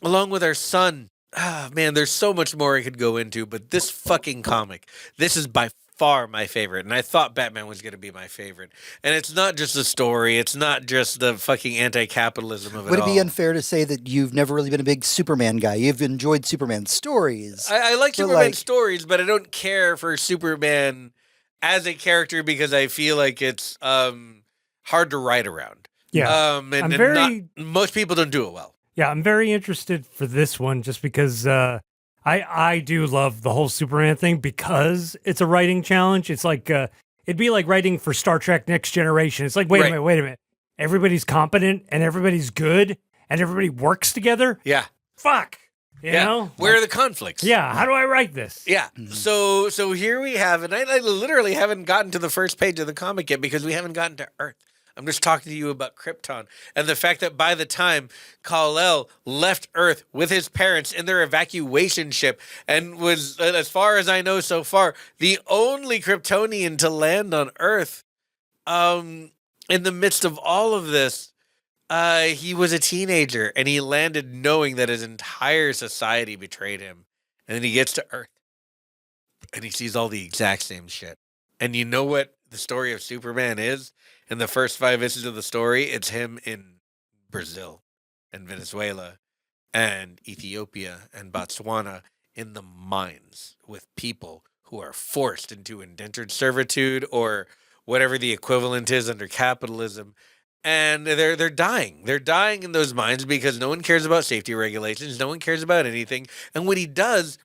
along with our son. Ah, man, there's so much more I could go into, but this fucking comic, this is by far my favorite, and I thought Batman was going to be my favorite. And it's not just the story, it's not just the fucking anti-capitalism of it all. Would it be unfair to say that you've never really been a big Superman guy? You've enjoyed Superman stories. I like Superman stories, but I don't care for Superman as a character because I feel like it's hard to write around. Yeah. And most people don't do it well. Yeah, I'm very interested for this one just because I do love the whole Superman thing because it's a writing challenge. It's like it'd be like writing for Star Trek Next Generation. It's like, wait a minute. Everybody's competent and everybody's good and everybody works together. Yeah. Fuck. You know? Where are the conflicts? Yeah. How do I write this? Yeah. So here we have, and I literally haven't gotten to the first page of the comic yet because we haven't gotten to Earth. I'm just talking to you about Krypton and the fact that by the time Kal-El left Earth with his parents in their evacuation ship and was, as far as I know so far, the only Kryptonian to land on Earth, in the midst of all of this, he was a teenager and he landed knowing that his entire society betrayed him. And then he gets to Earth and he sees all the exact same shit. And you know what the story of Superman is? In the first 5 issues of the story, it's him in Brazil and Venezuela and Ethiopia and Botswana in the mines with people who are forced into indentured servitude or whatever the equivalent is under capitalism. And they're dying. They're dying in those mines because no one cares about safety regulations. No one cares about anything. And what he does,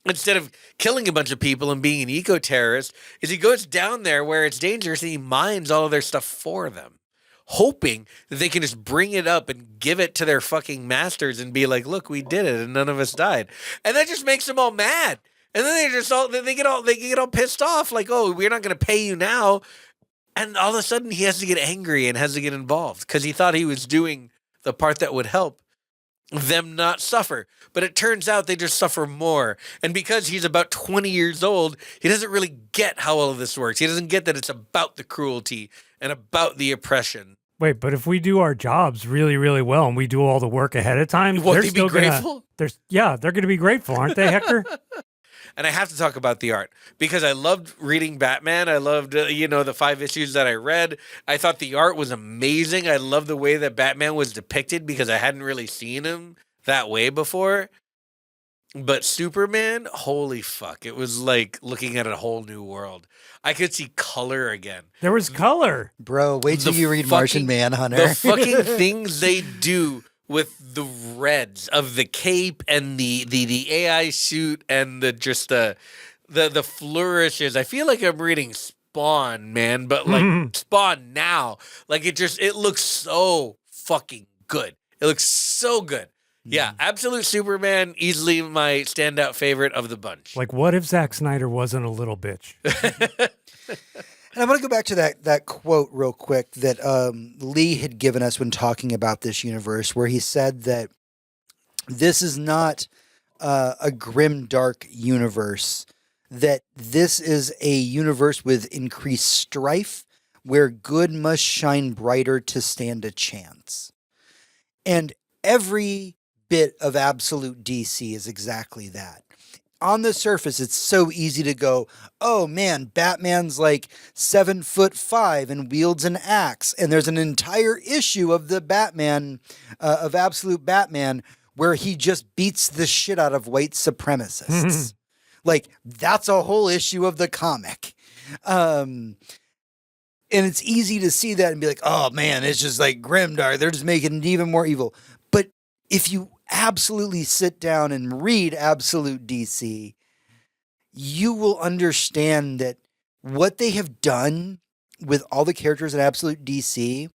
instead of killing a bunch of people and being an eco-terrorist, is he goes down there where it's dangerous and he mines all of their stuff for them, hoping that they can just bring it up and give it to their fucking masters and be like, look, we did it and none of us died. And that just makes them all mad. And then they get all pissed off, like, oh, we're not going to pay you now. And all of a sudden he has to get angry and has to get involved because he thought he was doing the part that would help them not suffer. But it turns out they just suffer more. And because he's about 20 years old, he doesn't really get how all of this works. He doesn't get that it's about the cruelty and about the oppression. Wait, but if we do our jobs really, really well and we do all the work ahead of time, won't they be grateful? They're going to be grateful, aren't they, Hector? And I have to talk about the art because I loved reading Batman. I loved, the 5 issues that I read. I thought the art was amazing. I love the way that Batman was depicted because I hadn't really seen him that way before. But Superman, holy fuck. It was like looking at a whole new world. I could see color again. There was color. Bro, wait till The you read Martian fucking- Manhunter. The fucking things they do with the reds of the cape and the AI suit and the flourishes. I feel like I'm reading Spawn, man, but like Spawn now. Like it looks so fucking good. It looks so good. Yeah, Absolute Superman, easily my standout favorite of the bunch. Like, what if Zack Snyder wasn't a little bitch? And I'm going to go back to that quote real quick that Lee had given us when talking about this universe, where he said that this is not a grim, dark universe, that this is a universe with increased strife, where good must shine brighter to stand a chance. And every bit of Absolute DC is exactly that. On the surface, it's so easy to go, oh man, Batman's like 7'5" and wields an axe. And there's an entire issue of the Batman, of Absolute Batman, where he just beats the shit out of white supremacists. Like, that's a whole issue of the comic. And it's easy to see that and be like, oh man, it's just like grimdark. They're just making it even more evil. But if you absolutely sit down and read Absolute DC, you will understand that what they have done with all the characters in Absolute DC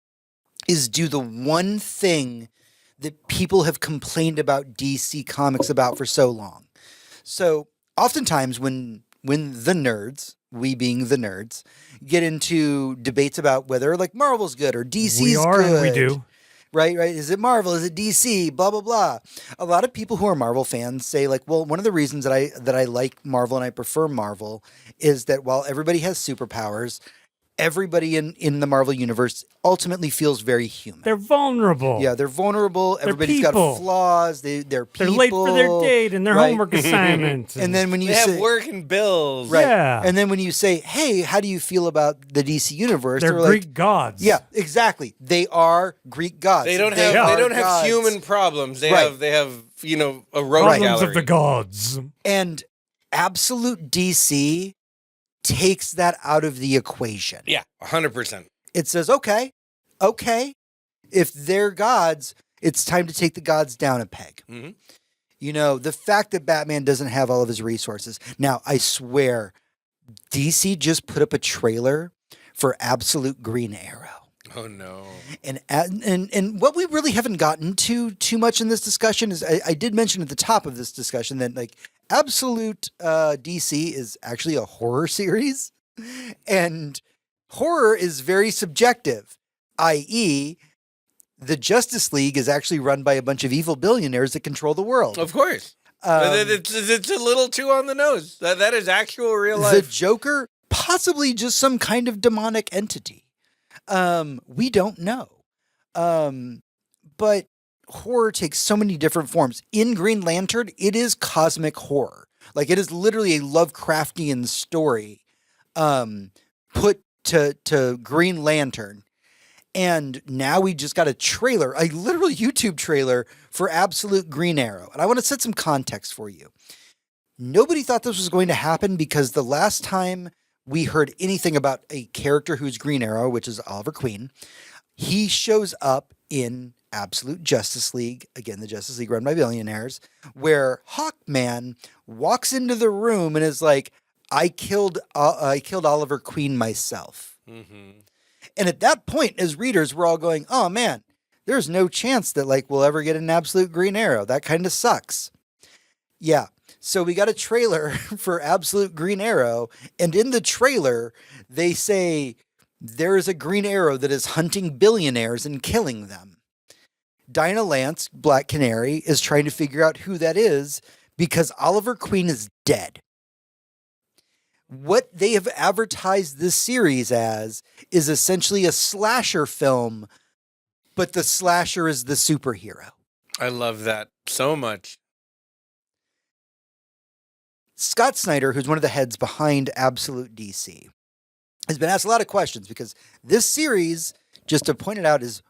is do the one thing that people have complained about DC Comics about for so long. So oftentimes when the nerds, we being the nerds, get into debates about whether like Marvel's good or DC's We are good. and we do. Right. Is it Marvel? Is it DC? Blah, blah, blah. A lot of people who are Marvel fans say like, well, one of the reasons that I like Marvel and I prefer Marvel is that while everybody has superpowers, everybody in the Marvel universe ultimately feels very human. They're vulnerable. Yeah, they're vulnerable. Everybody's got people. flaws. They're people. They're late for their date and their right? homework assignment. And then when you They say have work and bills. right, Yeah. and then when you say, hey, how do you feel about the DC universe? they're like, Greek gods. yeah, exactly. They are Greek gods. They don't are have gods. human problems. They Right. have a road Problems gallery. of the gods. And Absolute DC takes that out of the equation. Yeah, 100%. It says, okay, if they're gods, it's time to take the gods down a peg. Mm-hmm. You know, the fact that Batman doesn't have all of his resources. Now, I swear, DC just put up a trailer for Absolute Green Arrow. Oh no. And what we really haven't gotten to too much in this discussion is I did mention at the top of this discussion that like Absolute DC is actually a horror series, and horror is very subjective, i.e., the Justice League is actually run by a bunch of evil billionaires that control the world. Of course. It's a little too on the nose. That is actual real The life. Joker, possibly just some kind of demonic entity. We don't know. But horror takes so many different forms. In Green Lantern, it is cosmic horror. Like it is literally a Lovecraftian story put to Green Lantern. And now we just got a trailer, a literal YouTube trailer for Absolute Green Arrow. And I want to set some context for you. Nobody thought this was going to happen because the last time we heard anything about a character who's Green Arrow, which is Oliver Queen, he shows up in Absolute Justice League, again, the Justice League run by billionaires, where Hawkman walks into the room and is like, I killed Oliver Queen myself. Mm-hmm. And at that point, as readers, we're all going, oh man, there's no chance that like we'll ever get an Absolute Green Arrow. That kind of sucks. Yeah. So we got a trailer for Absolute Green Arrow. And in the trailer, they say there is a Green Arrow that is hunting billionaires and killing them. Dinah Lance, Black Canary, is trying to figure out who that is because Oliver Queen is dead. What they have advertised this series as is essentially a slasher film, but the slasher is the superhero. I love that so much. Scott Snyder, who's one of the heads behind Absolute DC, has been asked a lot of questions because this series, just to point it out, is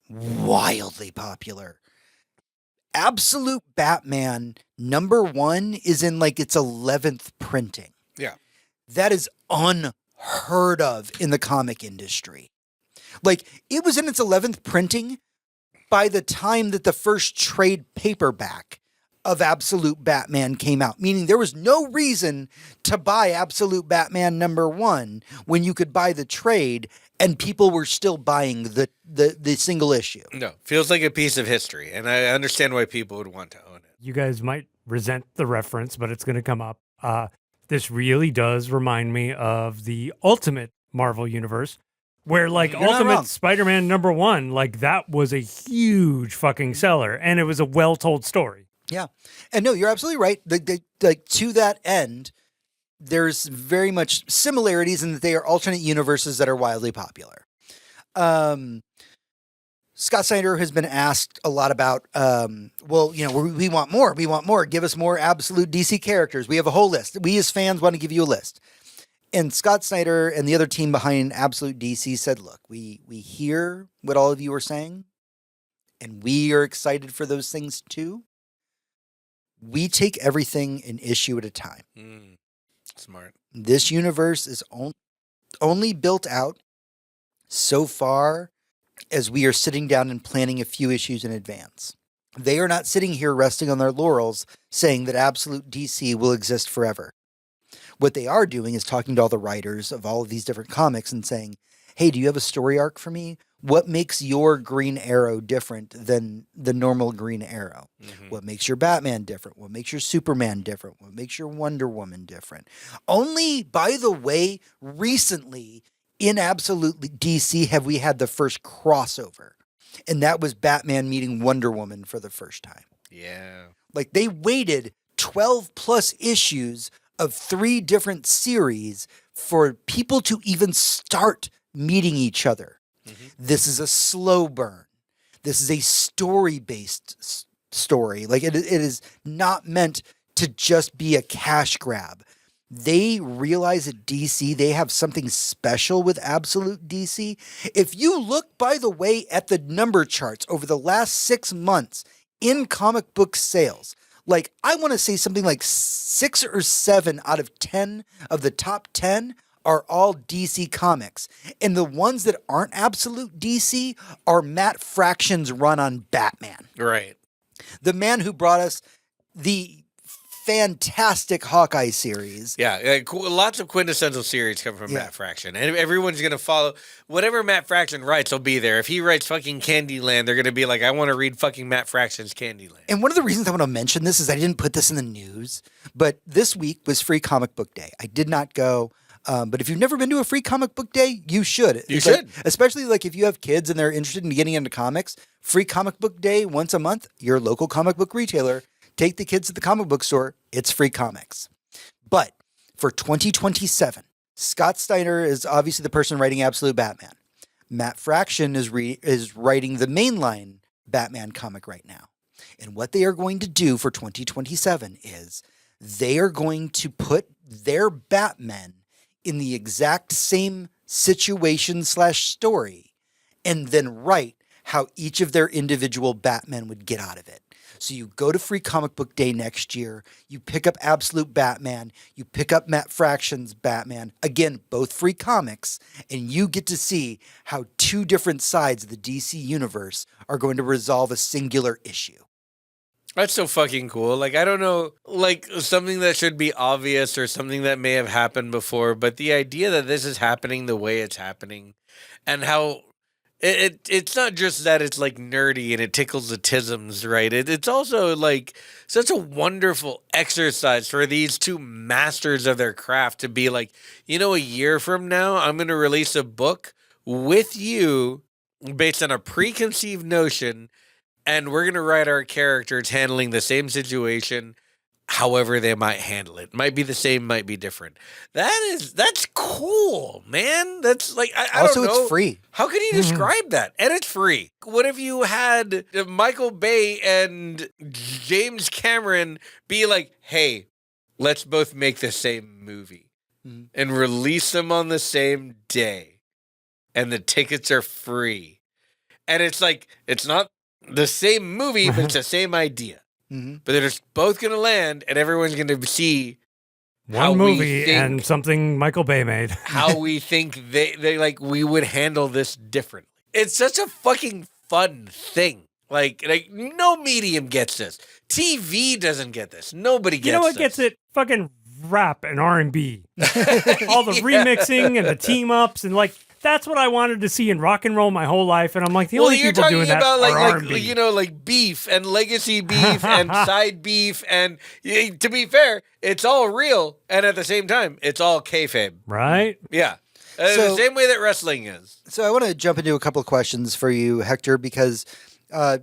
wildly popular. Absolute Batman #1 is in like its 11th printing. Yeah. That is unheard of in the comic industry. Like, it was in its 11th printing by the time that the first trade paperback of Absolute Batman came out, meaning there was no reason to buy Absolute Batman #1 when you could buy the trade and people were still buying the single issue. No, feels like a piece of history, and I understand why people would want to own it. You guys might resent the reference, but it's going to come up. This really does remind me of the Ultimate Marvel Universe, where like You're not wrong. Ultimate Spider-Man #1, like that was a huge fucking seller, and it was a well-told story. Yeah. And no, you're absolutely right. Like to that end, there's very much similarities in that they are alternate universes that are wildly popular. Scott Snyder has been asked a lot about, well, you know, we want more. We want more. Give us more absolute DC characters. We have a whole list. We as fans want to give you a list. And Scott Snyder and the other team behind Absolute DC said, look, we hear what all of you are saying, and we are excited for those things too. We take everything an issue at a time. Smart. This universe is only built out so far as we are sitting down and planning a few issues in advance. They are not sitting here resting on their laurels saying that Absolute DC will exist forever. What they are doing is talking to all the writers of all of these different comics and saying, hey, do you have a story arc for me? What makes your Green Arrow different than the normal Green Arrow? Mm-hmm. What makes your Batman different? What makes your Superman different? What makes your Wonder Woman different? Only, by the way, recently in Absolute DC have we had the first crossover. And that was Batman meeting Wonder Woman for the first time. Yeah. Like, they waited 12 plus issues of 3 different series for people to even start meeting each other. Mm-hmm. This is a slow burn. This is a story-based story. Like, it is not meant to just be a cash grab. They realize at DC they have something special with Absolute DC. If you look, by the way, at the number charts over the last 6 months in comic book sales, like, I want to say something like 6 or 7 out of 10 of the top 10 are all DC comics. And the ones that aren't Absolute DC are Matt Fraction's run on Batman. Right. The man who brought us the fantastic Hawkeye series. Yeah, lots of quintessential series come from Matt Fraction. And everyone's going to follow. Whatever Matt Fraction writes will be there. If he writes fucking Candyland, they're going to be like, I want to read fucking Matt Fraction's Candyland. And one of the reasons I want to mention this is I didn't put this in the news, but this week was Free Comic Book Day. I did not go. But if you've never been to a Free Comic Book Day, you should. You should. Like, especially like if you have kids and they're interested in getting into comics. Free Comic Book Day once a month, your local comic book retailer. Take the kids to the comic book store. It's free comics. But for 2027, Scott Snyder is obviously the person writing Absolute Batman. Matt Fraction is writing the mainline Batman comic right now. And what they are going to do for 2027 is they are going to put their Batmen in the exact same situation / story and then write how each of their individual Batmen would get out of it. So you go to Free Comic Book Day next year, you pick up Absolute Batman, you pick up Matt Fraction's Batman, again, both free comics, and you get to see how 2 different sides of the DC universe are going to resolve a singular issue. That's so fucking cool. Like, I don't know, like something that should be obvious or something that may have happened before, but the idea that this is happening the way it's happening and how it's not just that it's like nerdy and it tickles the tisms, right? It's also like such a wonderful exercise for these 2 masters of their craft to be like, you know, a year from now, I'm going to release a book with you based on a preconceived notion, and we're going to write our characters handling the same situation however they might handle it. Might be the same, might be different. That's cool, man. That's like, I also, don't know. it's free. How can you describe that? And it's free. What if you had Michael Bay and James Cameron be like, hey, let's both make the same movie and release them on the same day, and the tickets are free. And it's like, it's not the same movie, but it's the same idea. Mhm. But they're just both going to land, and everyone's going to see how One we movie think- and something Michael Bay made. how we think they like we would handle this differently. It's such a fucking fun thing. Like no medium gets this. TV doesn't get this. Nobody gets You know what this. gets it? Fucking rap and R&B. All the remixing and the team ups and like that's what I wanted to see in rock and roll my whole life. And I'm like the only you're people talking doing that about are R&B. you know, like beef and legacy beef and side beef, and to be fair, it's all real, and at the same time, it's all kayfabe. Right? Yeah, So- the same way that wrestling is. So I want to jump into a couple of questions for you, Hector, because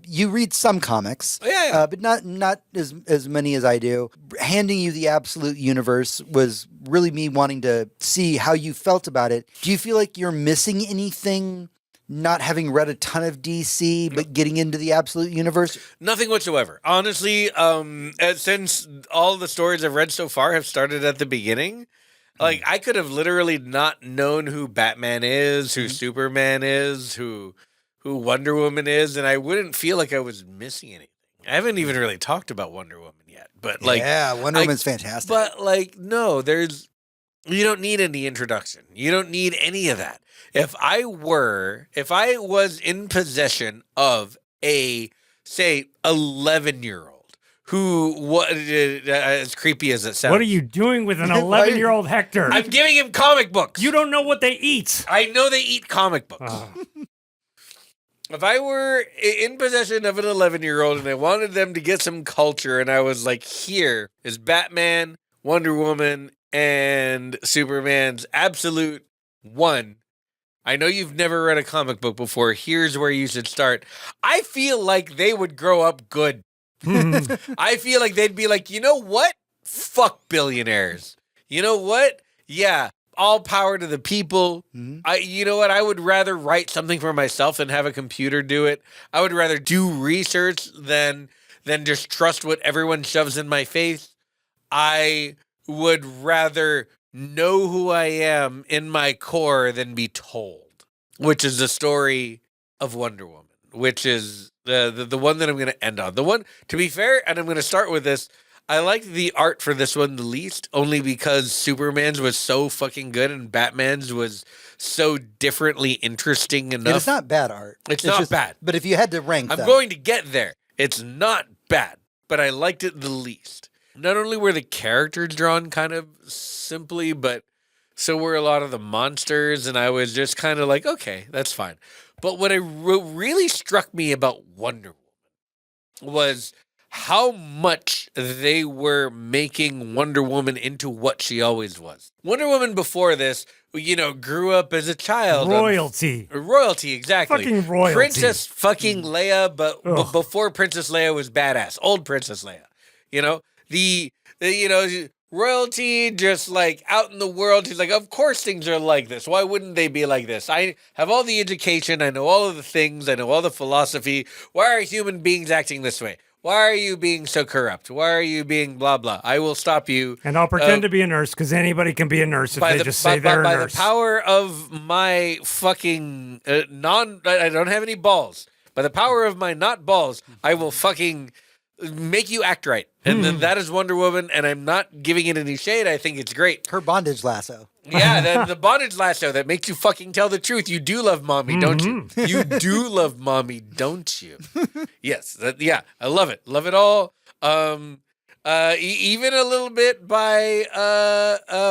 you read some comics, Yeah. but not as many as I do. Handing you the Absolute Universe was really me wanting to see how you felt about it. Do you feel like you're missing anything, not having read a ton of DC, but getting into the Absolute Universe? Nothing whatsoever. Honestly, since all the stories I've read so far have started at the beginning, like I could have literally not known who Batman is, who Superman is, who Wonder Woman is, and I wouldn't feel like I was missing anything. I haven't even really talked about Wonder Woman yet, but like, yeah, Wonder Woman's fantastic. but like, no, you don't need any introduction. You don't need any of that. If I was in possession of a, say, 11-year-old who, as creepy as it sounds. What are you doing with an 11-year-old Hector? I'm giving him comic books. You don't know what they eat. I know they eat comic books. Oh. If I were in possession of an 11-year-old and I wanted them to get some culture and I was like, here is Batman, Wonder Woman, and Superman's absolute one. I know you've never read a comic book before. Here's where you should start. I feel like they would grow up good. I feel like they'd be like, you know what? Fuck billionaires. You know what? Yeah. All power to the people. You know what? I would rather write something for myself and have a computer do it. I would rather do research than just trust what everyone shoves in my face. I would rather know who I am in my core than be told, which is the story of Wonder Woman, which is the one that I'm going to end on. The one, to be fair, and I'm going to start with this, I liked the art for this one the least, only because Superman's was so fucking good and Batman's was so differently interesting enough. And it's not bad art. It's not bad. But if you had to rank I'm them, going to get there. It's not bad, but I liked it the least. Not only were the characters drawn kind of simply, but so were a lot of the monsters, and I was just kind of like, okay, that's fine. But what really struck me about Wonder Woman was how much they were making Wonder Woman into what she always was. Wonder Woman before this, grew up as a child. Royalty. Royalty, exactly. Fucking royalty. Princess fucking Leia, but before Princess Leia was badass. Old Princess Leia. The royalty just like out in the world. She's like, of course things are like this. Why wouldn't they be like this? I have all the education. I know all of the things. I know all the philosophy. Why are human beings acting this way? Why are you being so corrupt? Why are you being blah, blah? I will stop you. And I'll pretend to be a nurse because anybody can be a nurse if they just say they're a nurse. By the power of my fucking I don't have any balls. By the power of my not balls, I will fucking make you act right. And then that is Wonder Woman, and I'm not giving it any shade. I think it's great. her bondage lasso. Yeah, the bondage lasso that makes you fucking tell the truth. You do love mommy, don't you? You do love mommy, don't you? Yes, I love it. Love it all. Even a little bit by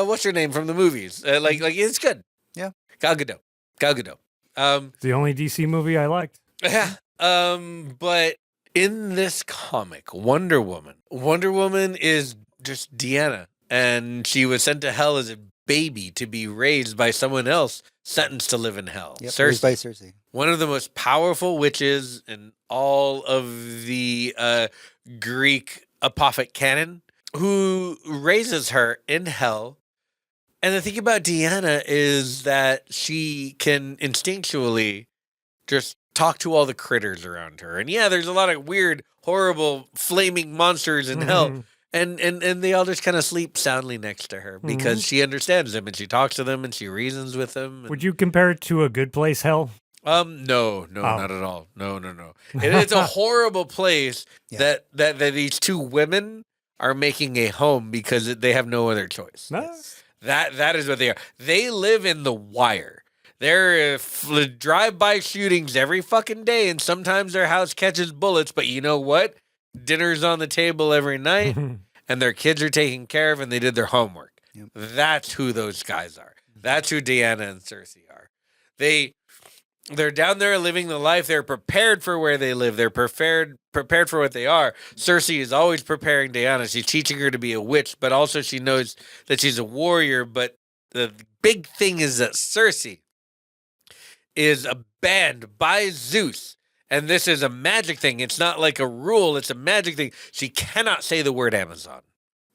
what's her name from the movies? Like it's good. Yeah. Gal Gadot. The only DC movie I liked. Yeah. But in this comic, Wonder Woman is just Deanna, and she was sent to hell as a baby to be raised by someone else sentenced to live in hell. Yep, Cersei. raised by Cersei. One of the most powerful witches in all of the Greek apophic canon, who raises her in hell. And the thing about Deanna is that she can instinctually just talk to all the critters around her. And yeah, there's a lot of weird, horrible, flaming monsters in hell. And they all just kind of sleep soundly next to her because she understands them and she talks to them and she reasons with them. Would you compare it to A Good Place Hell? No, not at all. No. It's a horrible place that these two women are making a home because they have no other choice. Yes. That is what they are. They live in the wire. There are drive-by shootings every fucking day, and sometimes their house catches bullets. But you know what? Dinner's on the table every night, and their kids are taken care of, and they did their homework. Yep. That's who those guys are. That's who Deanna and Cersei are. They're down there living the life. They're prepared for where they live. They're prepared for what they are. Cersei is always preparing Deanna. She's teaching her to be a witch, but also she knows that she's a warrior. But the big thing is that Cersei is banned by Zeus. And this is a magic thing. It's not like a rule. It's a magic thing. She cannot say the word Amazon.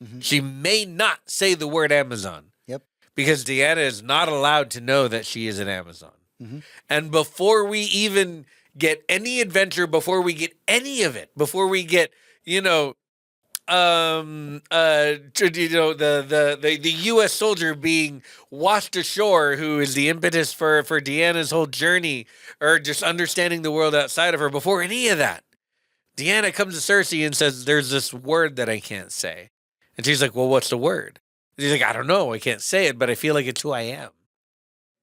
Mm-hmm. She may not say the word Amazon. Yep. Because Deanna is not allowed to know that she is an Amazon. Mm-hmm. And before we even get any adventure, before we get any of it, before we get, the U.S. soldier being washed ashore, who is the impetus for Deanna's whole journey, or just understanding the world outside of her, before any of that, Deanna comes to Cersei and says, "There's this word that I can't say." And she's like, "Well, what's the word?" And he's like, "I don't know. I can't say it, but I feel like it's who I am."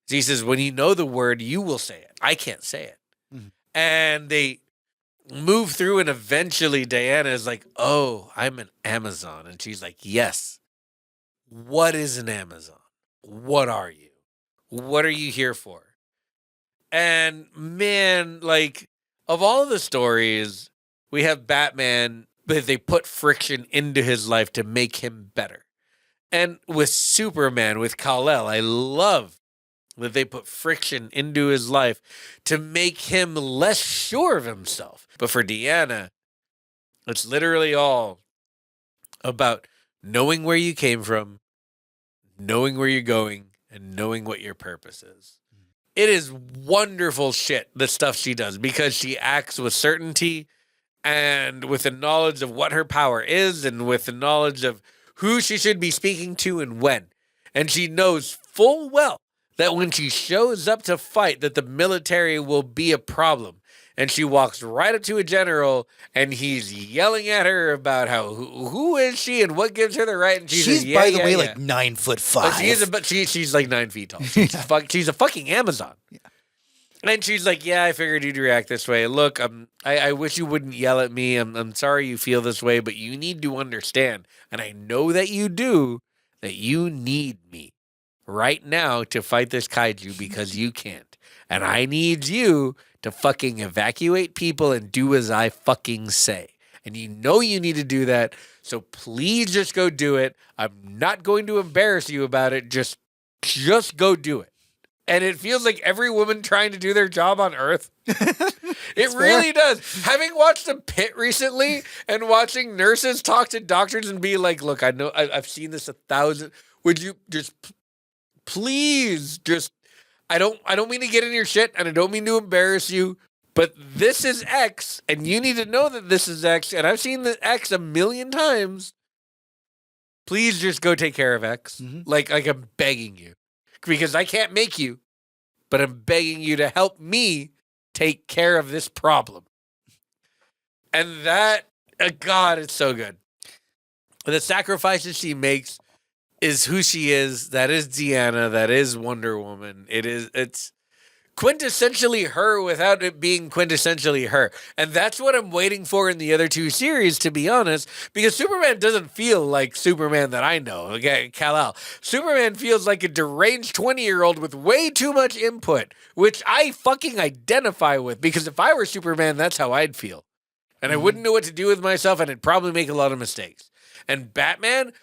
He says, "When you know the word, you will say it. I can't say it." Mm-hmm. And they move through, and eventually Diana is like, "Oh, I'm an Amazon." And she's like, "Yes. What is an Amazon? What are you? What are you here for?" And man, like, of all of the stories, we have Batman, but they put friction into his life to make him better. And with Superman, with Kal-El, I love that they put friction into his life to make him less sure of himself. But for Deanna, it's literally all about knowing where you came from, knowing where you're going, and knowing what your purpose is. It is wonderful shit, the stuff she does, because she acts with certainty and with the knowledge of what her power is and with the knowledge of who she should be speaking to and when. And she knows full well that when she shows up to fight, that the military will be a problem. And she walks right up to a general, and he's yelling at her about how who is she and what gives her the right. And she's by the way like 9'5". But she's like 9 feet tall. She's a fucking Amazon. Yeah. And she's like, "Yeah, I figured you'd react this way. Look, I wish you wouldn't yell at me. I'm sorry you feel this way, but you need to understand, and I know that you do, that you need me right now to fight this kaiju because you can't. And I need you to fucking evacuate people and do as I fucking say. And you know you need to do that, so please just go do it. I'm not going to embarrass you about it. Just go do it." And it feels like every woman trying to do their job on Earth. It really does. Having watched The Pit recently and watching nurses talk to doctors and be like, "Look, I know I've seen this 1,000. Would you just please just, I don't mean to get in your shit and I don't mean to embarrass you, but this is X and you need to know that this is X and I've seen the X 1,000,000 times. Please just go take care of X." Mm-hmm. Like I'm begging you. Because I can't make you, but I'm begging you to help me take care of this problem. And that, God, it's so good. The sacrifices she makes is who she is. That is Deanna. That is Wonder Woman. It's quintessentially her without it being quintessentially her. And that's what I'm waiting for in the other two series, to be honest, because Superman doesn't feel like Superman that I know, okay, Kal-El. Superman feels like a deranged 20-year-old with way too much input, which I fucking identify with, because if I were Superman, that's how I'd feel. And I wouldn't know what to do with myself, and I'd probably make a lot of mistakes. And Batman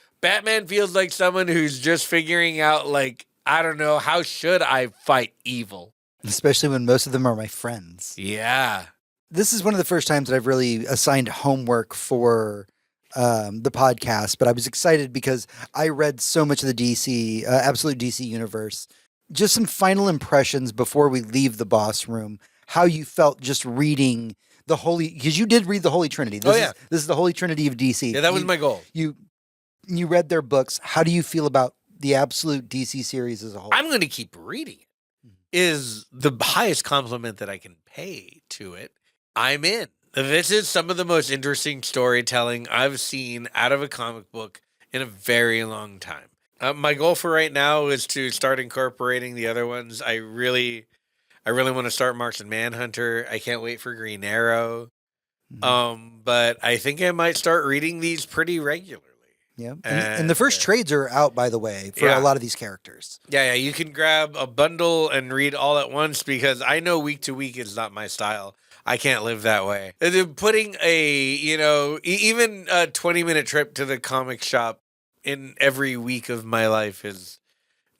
feels like someone who's just figuring out, like, I don't know, how should I fight evil? Especially when most of them are my friends. Yeah. This is one of the first times that I've really assigned homework for the podcast, but I was excited because I read so much of the DC, Absolute DC universe. Just some final impressions before we leave the boss room. How you felt just reading the because you did read the Holy Trinity. This is the Holy Trinity of DC. Yeah, that was my goal. You read their books. How do you feel about the Absolute DC series as a whole? I'm going to keep reading it. is the highest compliment that I can pay to it, I'm in. This is some of the most interesting storytelling I've seen out of a comic book in a very long time. My goal for right now is to start incorporating the other ones. I really want to start Martian Manhunter. I can't wait for Green Arrow. But I think I might start reading these pretty regularly. Yeah. And the first trades are out, by the way, for a lot of these characters. Yeah. You can grab a bundle and read all at once because I know week to week is not my style. I can't live that way. Putting even a 20-minute trip to the comic shop in every week of my life is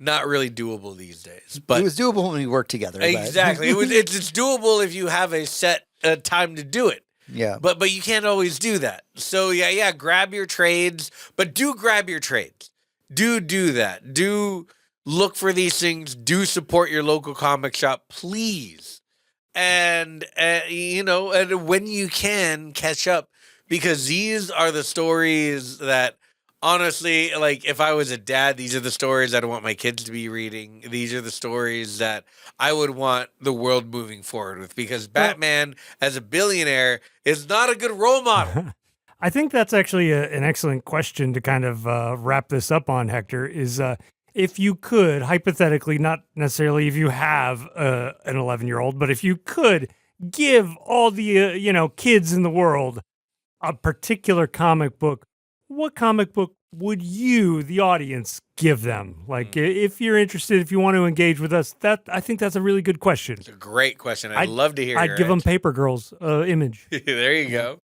not really doable these days. But it was doable when we worked together. Exactly. It's doable if you have a set time to do it. Yeah. But you can't always do that. So grab your trades, but do grab your trades. Do that. Do look for these things. Do support your local comic shop, please. And when you can, catch up, because these are the stories that, honestly, like, if I was a dad, these are the stories I'd want my kids to be reading. These are the stories that I would want the world moving forward with, because Batman as a billionaire is not a good role model. I think that's actually an excellent question to kind of wrap this up on, Hector, is if you could, hypothetically, not necessarily if you have an 11-year-old, but if you could give all the kids in the world a particular comic book, what comic book would you, the audience, give them? Like, if you're interested, if you want to engage with us, I think that's a really good question. It's a great question. I'd love to hear. I'd give them Paper Girls image. There you go.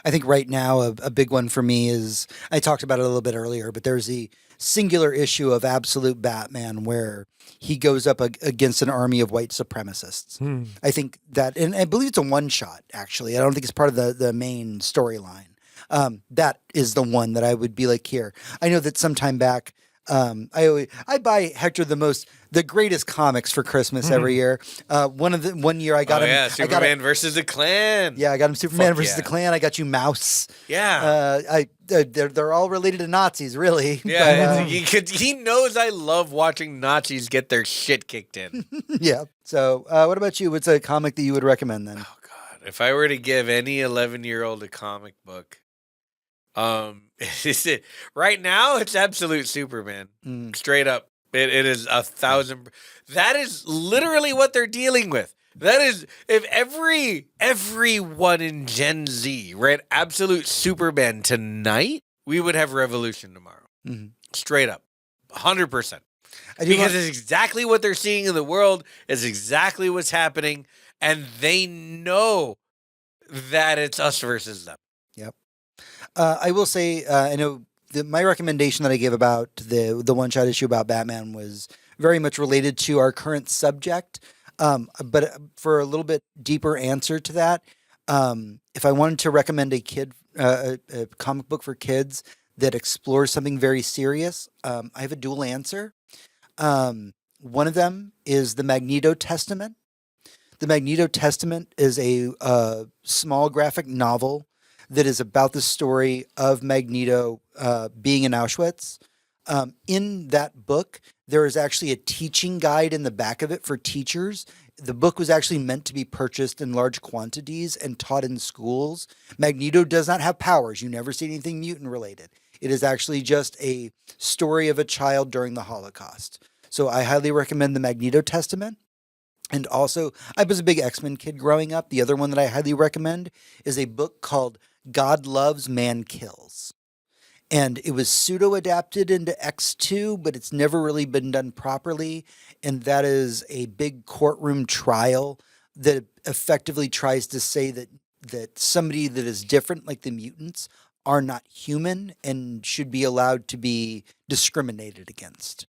I think right now a big one for me is, I talked about it a little bit earlier, but there's the singular issue of Absolute Batman where he goes up against an army of white supremacists. I think that, and I believe it's a one-shot, actually. I don't think it's part of the main storyline. That is the one that I would be like, here. I know that sometime back, I buy Hector the greatest comics for Christmas every year. One year I got him. Superman versus the Klan. Yeah, I got him Superman versus the Klan. I got you Mouse. Yeah. They're all related to Nazis, really. Yeah, he knows I love watching Nazis get their shit kicked in. Yeah. So, what about you? What's a comic that you would recommend then? Oh God, if I were to give any 11-year-old a comic book, right now it's Absolute Superman. Straight up. It is 1,000. That is literally what they're dealing with. That is, if everyone in Gen Z read Absolute Superman tonight, we would have revolution tomorrow. Straight up. 100%. Because it's exactly what they're seeing in the world. It's exactly what's happening. And they know that it's us versus them. Yep. I will say, I know my recommendation that I gave about the one-shot issue about Batman was very much related to our current subject. But for a little bit deeper answer to that, if I wanted to recommend a comic book for kids that explores something very serious, I have a dual answer. One of them is the Magneto Testament. The Magneto Testament is a small graphic novel that is about the story of Magneto being in Auschwitz. In that book, there is actually a teaching guide in the back of it for teachers. The book was actually meant to be purchased in large quantities and taught in schools. Magneto does not have powers. You never see anything mutant related. It is actually just a story of a child during the Holocaust. So I highly recommend the Magneto Testament. And also, I was a big X-Men kid growing up. The other one that I highly recommend is a book called God Loves, Man Kills. And it was pseudo-adapted into X2, but it's never really been done properly. And that is a big courtroom trial that effectively tries to say that somebody that is different, like the mutants, are not human and should be allowed to be discriminated against.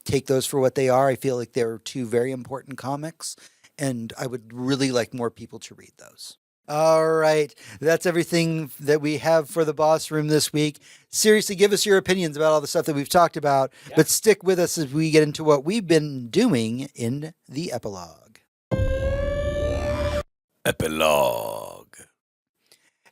Take those for what they are. I feel like they're two very important comics, and I would really like more people to read those. All right. That's everything that we have for the Boss Room this week. Seriously, give us your opinions about all the stuff that we've talked about, but stick with us as we get into what we've been doing in the Epilogue. Epilogue.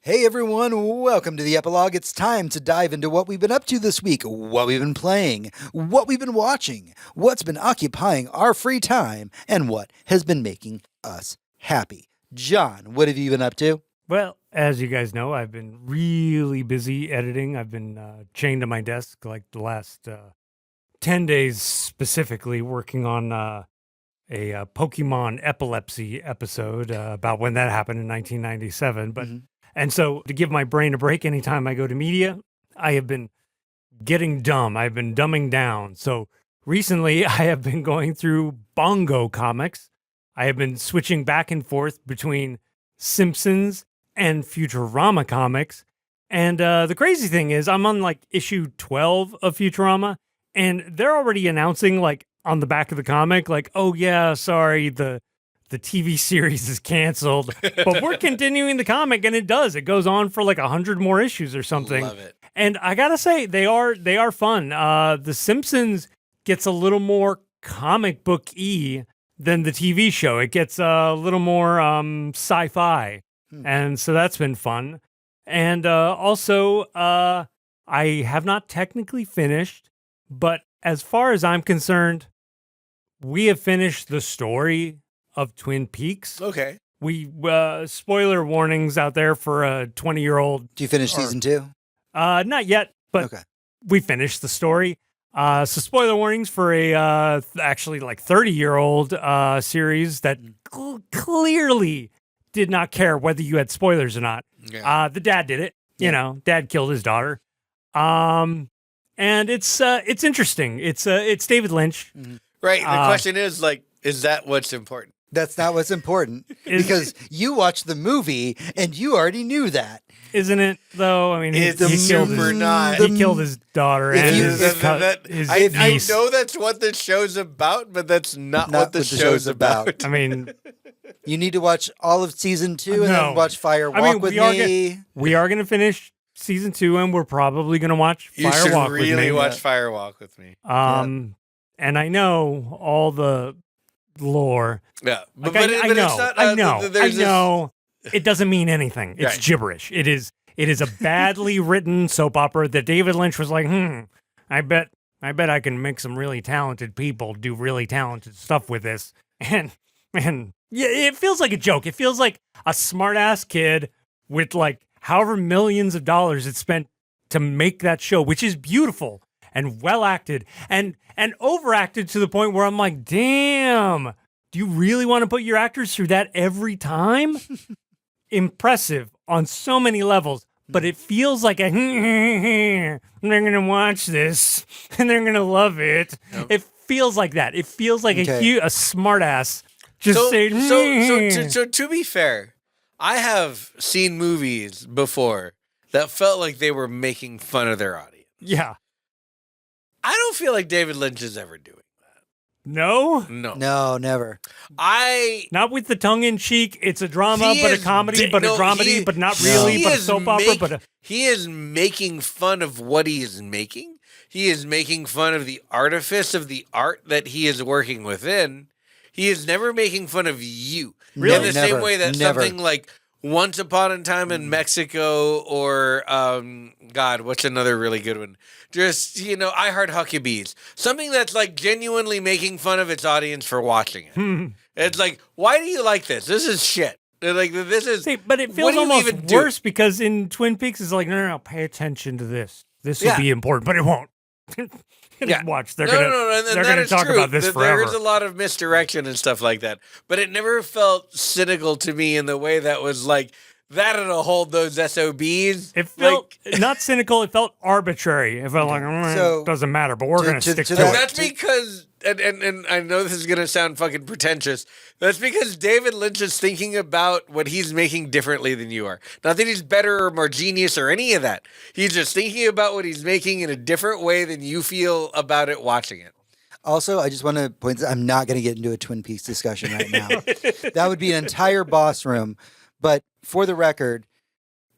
Hey everyone, welcome to the Epilogue. It's time to dive into what we've been up to this week, what we've been playing, what we've been watching, what's been occupying our free time, and what has been making us happy. John, what have you been up to? Well, as you guys know, I've been really busy editing. I've been chained to my desk like the last 10 days specifically working on a Pokemon epilepsy episode about when that happened in 1997. But And so to give my brain a break anytime I go to media, I have been getting dumb. I've been dumbing down. So recently I have been going through Bongo comics. I have been switching back and forth between Simpsons and Futurama comics. And the crazy thing is I'm on like issue 12 of Futurama, and they're already announcing like on the back of the comic, like, oh yeah, sorry, the TV series is canceled, but we're continuing the comic, and it goes on for like 100 more issues or something. Love it. And I gotta say, they are fun. The Simpsons gets a little more comic book-y than the TV show. It gets a little more sci-fi, and so that's been fun. And also, I have not technically finished, but as far as I'm concerned, we have finished the story of Twin Peaks. Okay. We spoiler warnings out there for a 20-year-old. Do you finish season 2? Not yet, but Okay. we finished the story. So spoiler warnings for a actually like 30-year-old series that clearly did not care whether you had spoilers or not. Yeah. The dad did it. You know, dad killed his daughter. And it's interesting. It's David Lynch. Right. The question is like, is that what's important? That's not what's important, because you watched the movie and you already knew that. Isn't it, though? I mean, It's he killed super his, not. he killed his daughter If and you- his, if- his I niece. know that's what the show's about, but that's not what the show's show's about. I mean, You need to watch all of season 2 and No. then watch Fire Walk with Me. we are going to finish season 2, and we're probably going to watch You Fire should Walk with really Me. watch Fire Walk with me. And I know all the lore. Yeah, Like, I it's know, not, I know, I there's this- know. It doesn't mean anything. It's Right. gibberish. It is a badly written soap opera that David Lynch was like, I bet I can make some really talented people do really talented stuff with this. And yeah, it feels like a joke. It feels like a smart ass kid with like however millions of dollars it spent to make that show, which is beautiful and well acted and overacted to the point where I'm like, damn, do you really want to put your actors through that every time? Impressive on so many levels, but it feels like a they're gonna watch this and they're gonna love it. Yep. It feels like that. It feels like Okay. a smart ass just So, saying. so to be fair, I have seen movies before that felt like they were making fun of their audience. Yeah. I don't feel like David Lynch is ever doing No, that. No. No, never. not with the tongue in cheek. It's a drama, He but a is comedy, di- but a no, dramedy, he- but not no. really, He but a is soap opera, but a, He is making fun of what he is making. He is making fun of the artifice of the art that he is working within. He is never making fun of you. Really? In the Never, same way that never. something like Once Upon a Time in Mexico or, God, what's another really good one? Just, I Heart Huckabees. Something that's like genuinely making fun of its audience for watching it. It's like, why do you like this? This is shit. They're like, this is... See, but it what feels do you almost even do? worse because in Twin Peaks it's like, no, pay attention to this. This will Yeah. be important, but it won't. Yeah. Watch, they're No, gonna and they're that gonna is talk true. about this forever. There is a lot of misdirection and stuff like that, but it never felt cynical to me in the way that was like, that'll hold those SOBs. It felt not cynical. It felt arbitrary. It felt like So, it doesn't matter, but we're to- going to- stick to to that- it. That's because, and I know this is going to sound fucking pretentious. That's because David Lynch is thinking about what he's making differently than you are. Not that he's better or more genius or any of that. He's just thinking about what he's making in a different way than you feel about it watching it. Also, I just want to point that I'm not going to get into a Twin Peaks discussion right now. That would be an entire boss room. But for the record,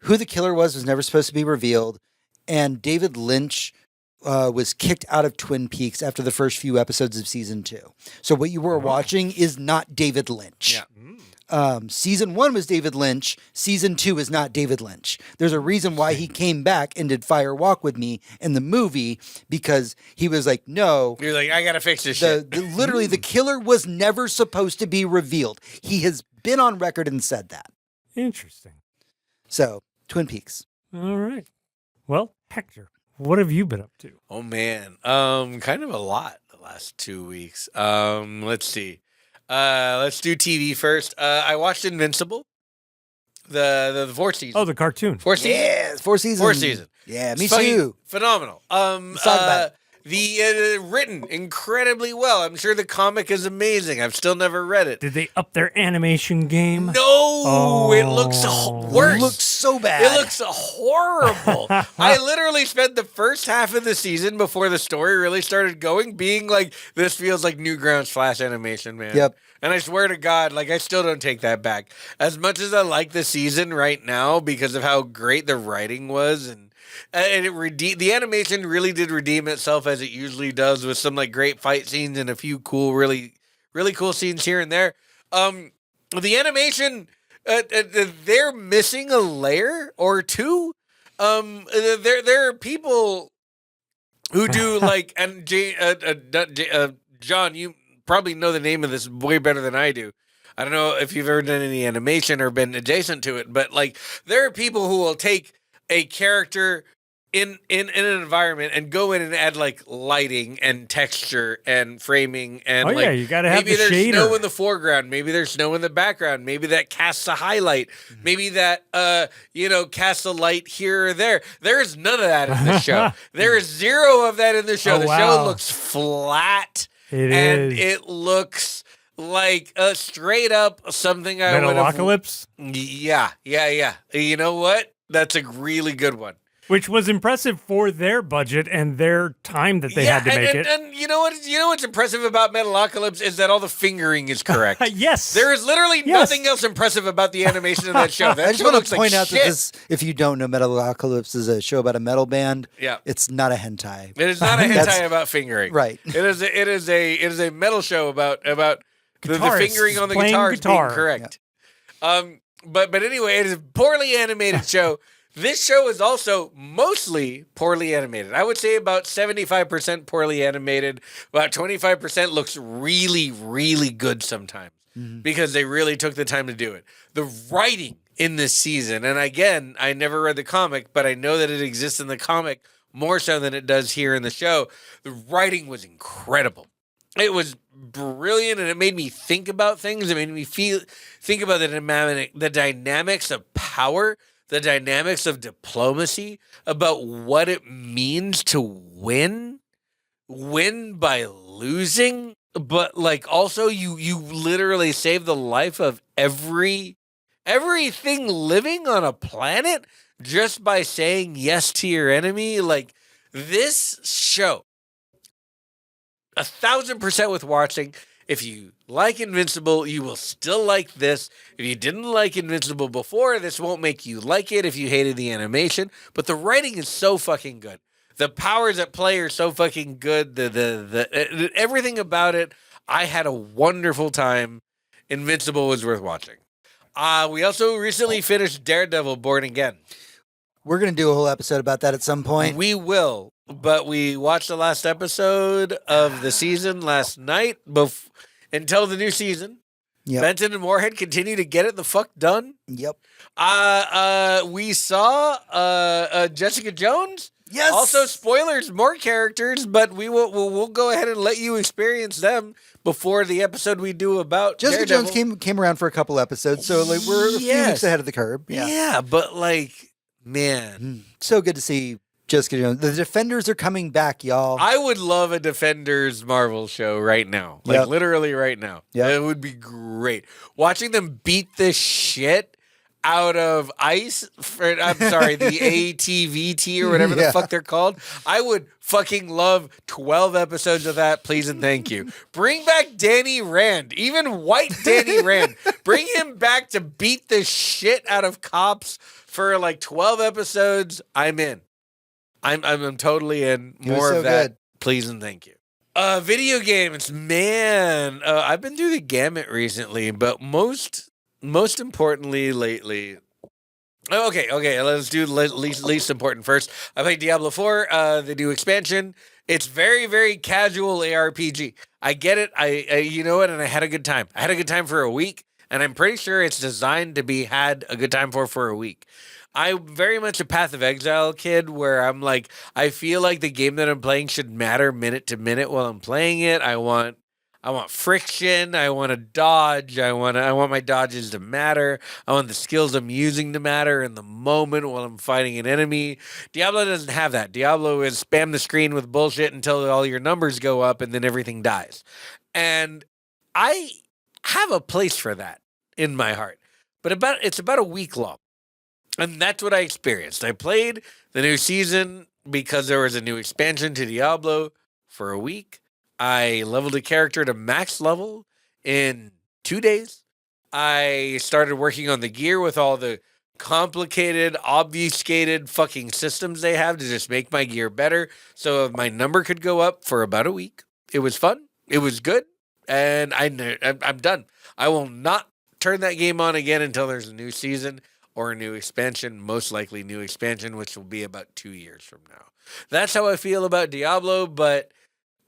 who the killer was never supposed to be revealed. And David Lynch was kicked out of Twin Peaks after the first few episodes of season 2. So what you were watching is not David Lynch. Yeah. Season 1 was David Lynch. Season 2 is not David Lynch. There's a reason why he came back and did Fire Walk with Me in the movie, because he was like, no. You're like, I gotta fix this shit. Literally, the killer was never supposed to be revealed. He has been on record and said that. Interesting. So, Twin Peaks. All right. Well, Hector, what have you been up to? Oh man, kind of a lot the last 2 weeks. Let's see. Let's do TV first. I watched Invincible, the fourth season. Oh, the cartoon. Fourth season. Yeah, 4 seasons. 4th season. Yeah, me It's fucking too. Phenomenal. Let's talk about it. The written incredibly well. I'm sure the comic is amazing. I've still never read it. Did they up their animation game? No, it looks worse. It looks so bad. It looks horrible. I literally spent the first half of the season before the story really started going being like, this feels like Newgrounds Flash animation, man. Yep. And I swear to God, like, I still don't take that back. As much as I like the season right now because of how great the writing was and the animation really did redeem itself as it usually does with some like great fight scenes and a few cool, really, really cool scenes here and there. The animation, they're missing a layer or two. There are people who do like, and John, you probably know the name of this way better than I do. I don't know if you've ever done any animation or been adjacent to it, but like there are people who will take a character in an environment and go in and add like lighting and texture and framing and yeah, you gotta have maybe the there's shader. snow in the foreground, maybe there's snow in the background, maybe that casts a highlight, maybe that casts a light here or there. There is none of that in the show. There is zero of that in the show. Oh, The wow. show looks flat. It is. It looks like straight up something I would have. Metalocalypse? Yeah. You know what? That's a really good one. Which was impressive for their budget and their time that they had to make it. And you know what? You know what's impressive about Metalocalypse is that all the fingering is correct. Yes. There is literally nothing else impressive about the animation of that show. That I just show want looks to point like out shit. that this, if you don't know, Metalocalypse is a show about a metal band. Yeah. It's not a hentai. It is not a That's- hentai about fingering. Right. It is a metal show about the Guitarists fingering on the playing guitars guitar. being correct. But anyway, it is a poorly animated show. This show is also mostly poorly animated. I would say about 75% poorly animated. About 25% looks really, really good sometimes because they really took the time to do it. The writing in this season, and again, I never read the comic, but I know that it exists in the comic more so than it does here in the show. The writing was incredible. It was brilliant, and it made me think about things. It made me think about the dynamics of power, the dynamics of diplomacy, about what it means to win by losing, but like also you literally save the life of everything living on a planet just by saying yes to your enemy. Like this show, 1,000% with watching. If you like Invincible, you will still like this. If you didn't like Invincible before, this won't make you like it if you hated the animation. But the writing is so fucking good. The powers at play are so fucking good. The everything about it, I had a wonderful time. Invincible was worth watching. We also recently finished Daredevil Born Again. We're going to do a whole episode about that at some point. We will, but we watched the last episode of the season last night until the new season. Yep. Benton and Moorhead continue to get it the fuck done. Yep. We saw Jessica Jones. Yes. Also, spoilers, more characters, but we'll go ahead and let you experience them before the episode we do about Jessica Daredevil. Jones came around for a couple episodes, so like we're a few weeks ahead of the curve. Yeah, but like, man. So good to see Jessica Jones. The Defenders are coming back, y'all. I would love a Defenders Marvel show right now. Like Yep. literally right now. Yep. It would be great. Watching them beat the shit out of ICE, the ATVT or whatever the fuck they're called. I would fucking love 12 episodes of that, please and thank you. Bring back Danny Rand, even white Danny Rand. Bring him back to beat the shit out of cops for like 12 episodes. I'm in. I'm totally in. He was More so of that, good. please and thank you. Video games, man. I've been through the gamut recently, but most importantly lately. Okay. Let's do least important first. I played Diablo 4, the new expansion. It's very, very casual ARPG. I get it. I you know what? And I had a good time. I had a good time for a week, and I'm pretty sure it's designed to be had a good time for a week. I'm very much a Path of Exile kid where I'm like, I feel like the game that I'm playing should matter minute to minute while I'm playing it. I want friction. I want to dodge. I want my dodges to matter. I want the skills I'm using to matter in the moment while I'm fighting an enemy. Diablo doesn't have that. Diablo is spam the screen with bullshit until all your numbers go up and then everything dies. And I have a place for that in my heart. But it's about a week long. And that's what I experienced. I played the new season because there was a new expansion to Diablo for a week. I leveled a character to max level in 2 days. I started working on the gear with all the complicated, obfuscated fucking systems they have to just make my gear better so my number could go up for about a week. It was fun. It was good. And I'm done. I will not turn that game on again until there's a new season or a new expansion, most likely new expansion, which will be about 2 years from now. That's how I feel about Diablo, but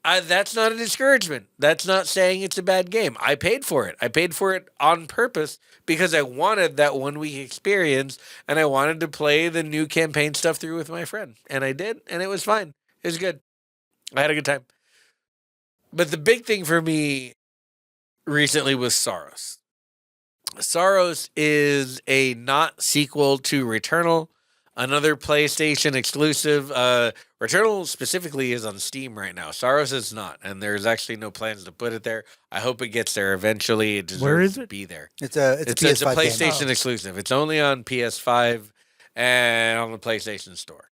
that's not a discouragement. That's not saying it's a bad game. I paid for it. I paid for it on purpose because I wanted that 1 week experience and I wanted to play the new campaign stuff through with my friend. And I did, and it was fine. It was good. I had a good time. But the big thing for me recently was Soros. Soros is a not sequel to Returnal, another PlayStation exclusive. Returnal specifically is on Steam right now. Soros is not, and there's actually no plans to put it there. I hope it gets there eventually. It deserves Where is to it? be there. It's a It's a PS5 game. PlayStation exclusive. It's only on PS5 and on the PlayStation Store.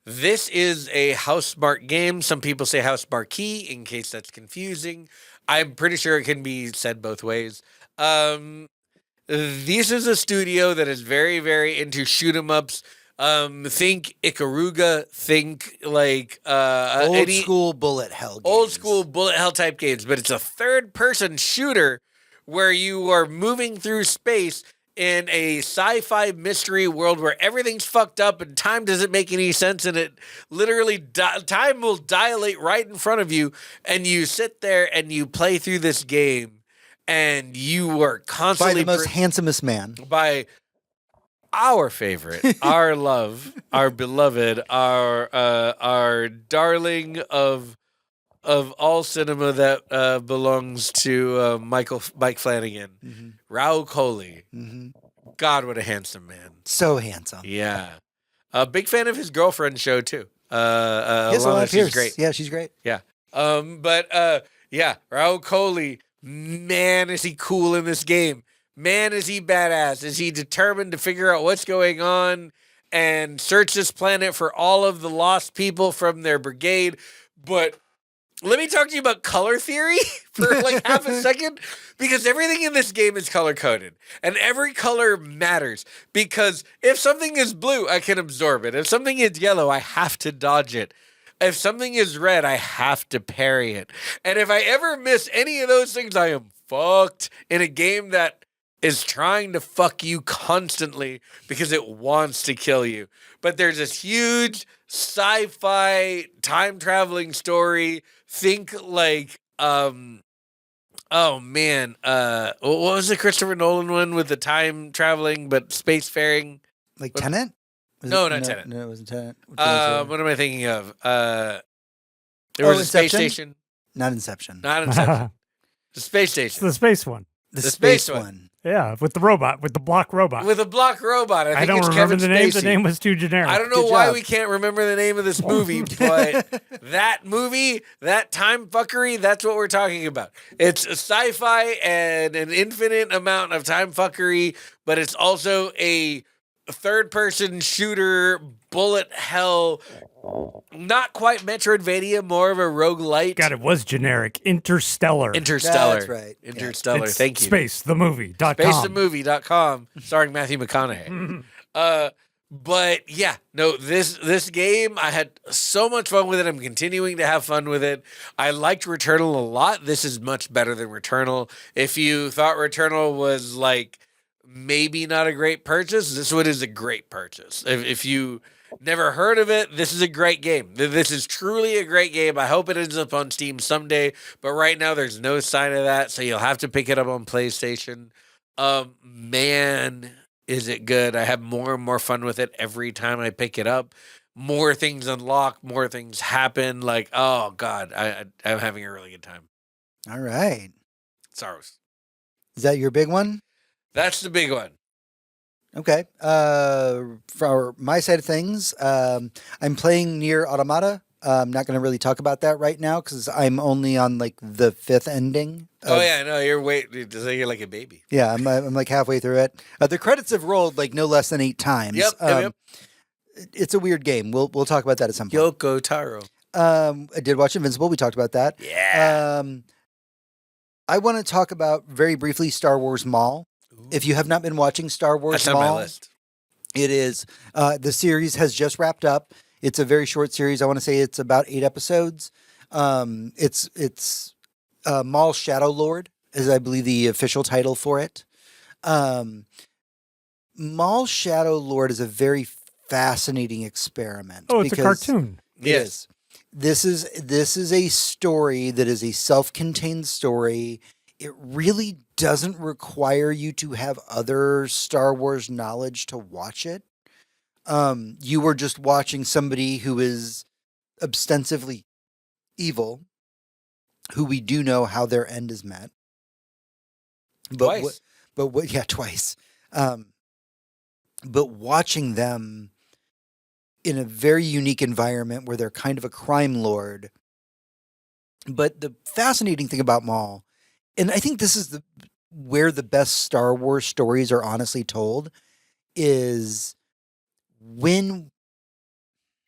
This is a Housemarque game. Some people say House Marquee in case that's confusing. I'm pretty sure it can be said both ways. This is a studio that is very, very into shoot 'em ups. Think Ikaruga. Think like Old school bullet hell games. old school bullet hell type games, but it's a third person shooter where you are moving through space in a sci-fi mystery world where everything's fucked up and time doesn't make any sense, and it literally time will dilate right in front of you, and you sit there and you play through this game, and you are by constantly the most handsomest man. by our favorite, our love, our beloved, our darling of all cinema that belongs to Mike Flanagan, Raul Coley. Mm-hmm. God, what a handsome man! So handsome. Yeah, a big fan of his girlfriend show too. Yes, Alana, Alana she's Pierce. great. Yeah, she's great. Yeah. Yeah, Raul Coley, man, is he cool in this game. Man, is he badass. Is he determined to figure out what's going on and search this planet for all of the lost people from their brigade. But let me talk to you about color theory for like half a second, because everything in this game is color coded and every color matters, because if something is blue, I can absorb it. If something is yellow, I have to dodge it. If something is red, I have to parry it. And if I ever miss any of those things, I am fucked in a game that is trying to fuck you constantly because it wants to kill you. But there's this huge sci-fi time traveling story. Think like, oh man, what was the Christopher Nolan one with the time traveling but spacefaring? Like Tenet? No, not Tenet. No, it wasn't Tenet. What am I thinking of? There was a space Inception? station. Not Inception. Not Inception. The space It's station. the space one. the space space one. one. Yeah, with the robot, with the block robot. With a block robot. I think don't it's remember Kevin the name. The Spacey. name was too generic. I don't know Good why job. we can't remember the name of this movie, but that movie, that time fuckery, that's what we're talking about. It's a sci-fi and an infinite amount of time fuckery, but it's also a third-person shooter, bullet hell, not quite Metroidvania, more of a roguelite. God, it was generic. Interstellar. Interstellar. That's right. Yeah. Interstellar. It's Thank you. SpaceTheMovie.com. SpaceTheMovie.com, starring Matthew McConaughey. But yeah, no, this game, I had so much fun with it. I'm continuing to have fun with it. I liked Returnal a lot. This is much better than Returnal. If you thought Returnal was like maybe not a great purchase, this one is a great purchase. If you never heard of it, this is a great game. This is truly a great game. I hope it ends up on Steam someday, but right now there's no sign of that, so you'll have to pick it up on PlayStation. Man, is it good? I have more and more fun with it every time I pick it up. More things unlock, more things happen. Like, oh god, I'm having a really good time. All right. Sorrows. Is that your big one? That's the big one. Okay. For my side of things, I'm playing Nier Automata. I'm not going to really talk about that right now because I'm only on like the 5th ending. Oh yeah, no, you're you're like a baby. Yeah, I'm like halfway through it. The credits have rolled like no less than 8 times. Yep. It's a weird game. We'll talk about that at some point. Yoko Taro. I did watch Invincible. We talked about that. Yeah. I want to talk about very briefly Star Wars Maul. Ooh. If you have not been watching Star Wars That's Maul, on my list. it is the series has just wrapped up. It's a very short series. I want to say it's about 8 episodes. It's Maul Shadow Lord is, I believe, the official title for it. Maul Shadow Lord is a very fascinating experiment. Oh, it's a cartoon. It is. This is a story that is a self-contained story. It really doesn't require you to have other Star Wars knowledge to watch it. You were just watching somebody who is ostensibly evil, who we do know how their end is met. Twice. Twice. But watching them in a very unique environment where they're kind of a crime lord. But the fascinating thing about Maul, and I think this is where the best Star Wars stories are honestly told, is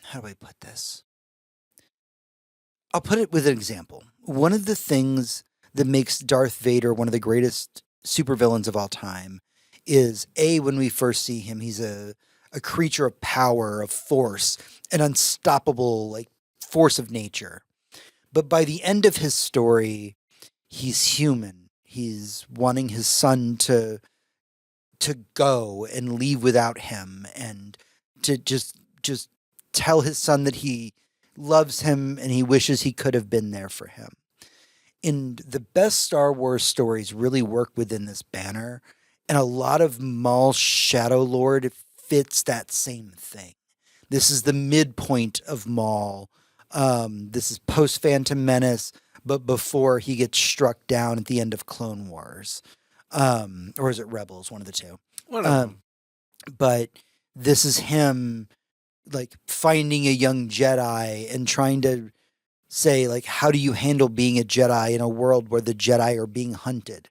how do I put this? I'll put it with an example. One of the things that makes Darth Vader one of the greatest supervillains of all time is when we first see him, he's a creature of power, of force, an unstoppable like force of nature. But by the end of his story, he's human. He's wanting his son to go and leave without him, and to just tell his son that he loves him and he wishes he could have been there for him. And the best Star Wars stories really work within this banner, and a lot of Maul Shadow Lord fits that same thing. This is the midpoint of Maul. This is post Phantom Menace, but before he gets struck down at the end of Clone Wars. Or is it Rebels? One of the two. One of them. But this is him like finding a young Jedi and trying to say, like, how do you handle being a Jedi in a world where the Jedi are being hunted?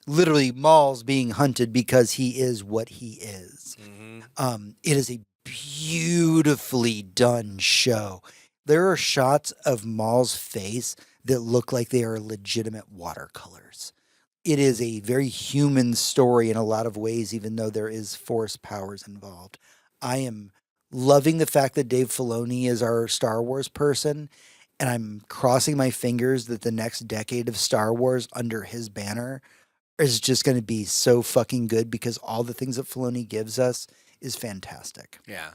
Literally, Maul's being hunted because he is what he is. Mm-hmm. It is a beautifully done show. There are shots of Maul's face that look like they are legitimate watercolors. It is a very human story in a lot of ways, even though there is force powers involved. I am loving the fact that Dave Filoni is our Star Wars person, and I'm crossing my fingers that the next decade of Star Wars under his banner is just going to be so fucking good, because all the things that Filoni gives us is fantastic. Yeah.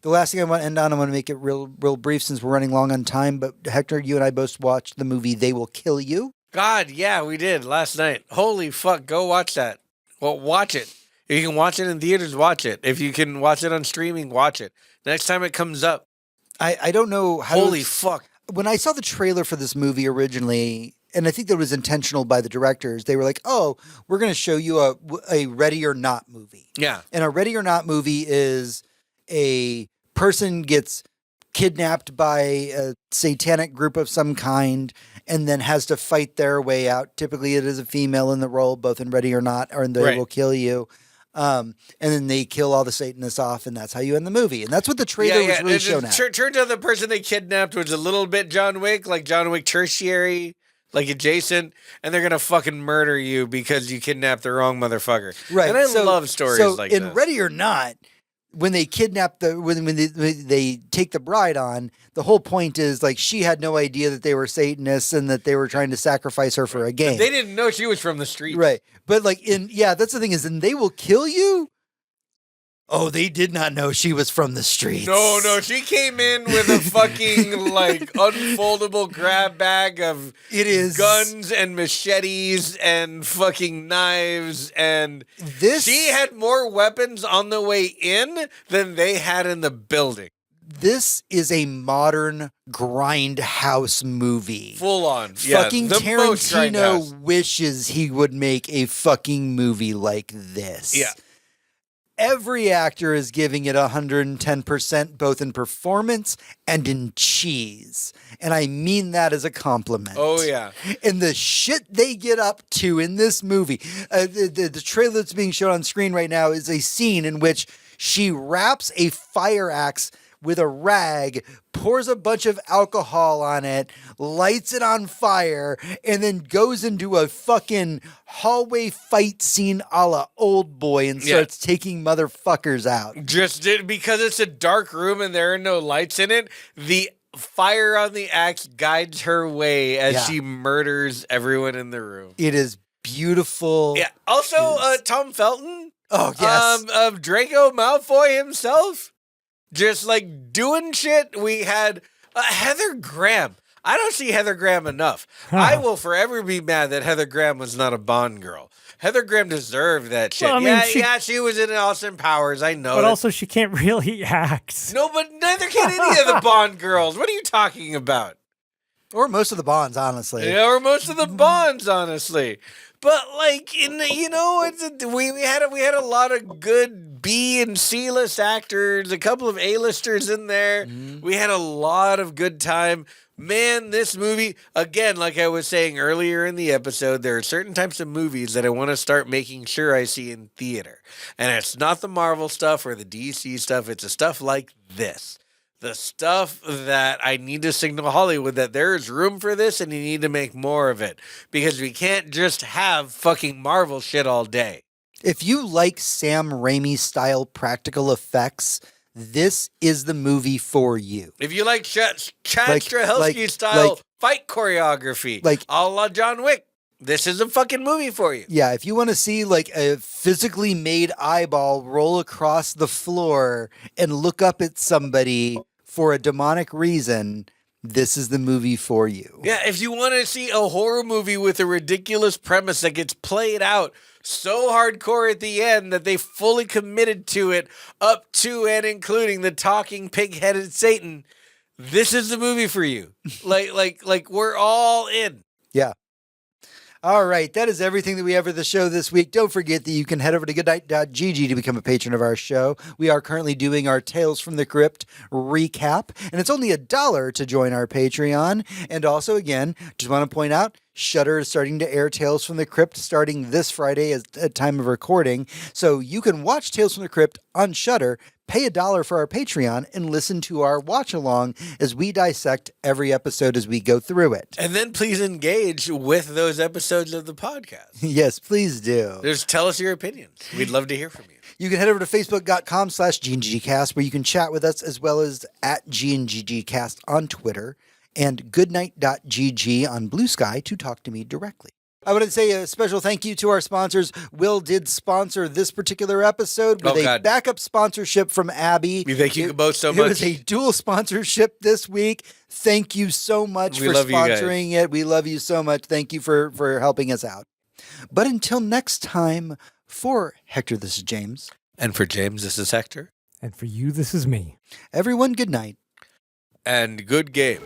The last thing I want to end on, I want to make it real brief since we're running long on time, but Hector, you and I both watched the movie They Will Kill You. God, yeah, we did last night. Holy fuck, go watch that. Well, watch it. If you can watch it in theaters, watch it. If you can watch it on streaming, watch it. Next time it comes up. I don't know how Holy fuck. When I saw the trailer for this movie originally, and I think that was intentional by the directors, they were like, oh, we're going to show you a Ready or Not movie. Yeah. And a Ready or Not movie is a person gets kidnapped by a satanic group of some kind and then has to fight their way out. Typically, it is a female in the role, both in Ready or Not or in They Will Kill You. And then they kill all the Satanists off, and that's how you end the movie. And that's what the trailer was really showing at. Turns out the person they kidnapped was a little bit John Wick, like John Wick tertiary, like adjacent, and they're going to fucking murder you because you kidnapped the wrong motherfucker. Right. And I love stories like this. this. In Ready or Not, when they kidnap when they take the bride on, the whole point is like she had no idea that they were Satanists and that they were trying to sacrifice her for a game. They didn't know she was from the streets. Right. But like that's the thing is, and they will kill you. Oh, they did not know she was from the streets. No, she came in with a fucking like unfoldable grab bag of guns and machetes and fucking knives, and she had more weapons on the way in than they had in the building. This is a modern grindhouse movie. Full on. Fucking Tarantino wishes he would make a fucking movie like this. Yeah. Every actor is giving it 110%, both in performance and in cheese. And I mean that as a compliment. Oh, yeah. And the shit they get up to in this movie, the trailer that's being shown on screen right now is a scene in which she wraps a fire axe with a rag, pours a bunch of alcohol on it, lights it on fire, and then goes into a fucking hallway fight scene a la Old Boy and starts taking motherfuckers out. Because it's a dark room and there are no lights in it, the fire on the axe guides her way as she murders everyone in the room. It is beautiful. Yeah. Also, Tom Felton. Oh, yes. Of Draco Malfoy himself. Just like doing shit. We had Heather Graham. I don't see Heather Graham enough. I will forever be mad that Heather Graham was not a Bond girl. Heather Graham deserved that shit. Well, I mean, she was in Austin Powers. I know. But also, she can't really act. No, but neither can any of the Bond girls. What are you talking about? Or most of the Bonds, honestly. Yeah, or most of the Bonds, honestly. But like, we had a lot of good B and C list actors, a couple of A-listers in there. Mm-hmm. We had a lot of good time. Man, this movie, again, like I was saying earlier in the episode, there are certain types of movies that I want to start making sure I see in theater. And it's not the Marvel stuff or the DC stuff. It's the stuff like this. The stuff that I need to signal Hollywood that there is room for this and you need to make more of it. Because we can't just have fucking Marvel shit all day. If you like Sam Raimi style practical effects, this is the movie for you. If you like Chad Stahelski style fight choreography, a la John Wick, this is a fucking movie for you. Yeah, if you want to see like a physically made eyeball roll across the floor and look up at somebody for a demonic reason, this is the movie for you. Yeah, if you want to see a horror movie with a ridiculous premise that gets played out so hardcore at the end that they fully committed to it, up to and including the talking pig-headed Satan, this is the movie for you. like we're all in. Yeah. All right, that is everything that we have for the show this week. Don't forget that you can head over to goodnight.gg to become a patron of our show. We are currently doing our Tales from the Crypt recap, and it's only $1 to join our Patreon. And also, again, just want to point out, Shudder is starting to air Tales from the Crypt starting this Friday at time of recording. So you can watch Tales from the Crypt on Shudder, pay $1 for our Patreon, and listen to our watch-along as we dissect every episode as we go through it. And then please engage with those episodes of the podcast. Yes, please do. Just tell us your opinions. We'd love to hear from you. You can head over to facebook.com/GNGGcast, where you can chat with us, as well as at GNGGcast on Twitter, and goodnight.gg on Blue Sky to talk to me directly. I want to say a special thank you to our sponsors. Will did sponsor this particular episode with a backup sponsorship from Abby. We thank you both so much. It was a dual sponsorship this week. Thank you so much for sponsoring it. We love you so much. Thank you for helping us out. But until next time, for Hector, this is James. And for James, this is Hector. And for you, this is me. Everyone, good night. And good game.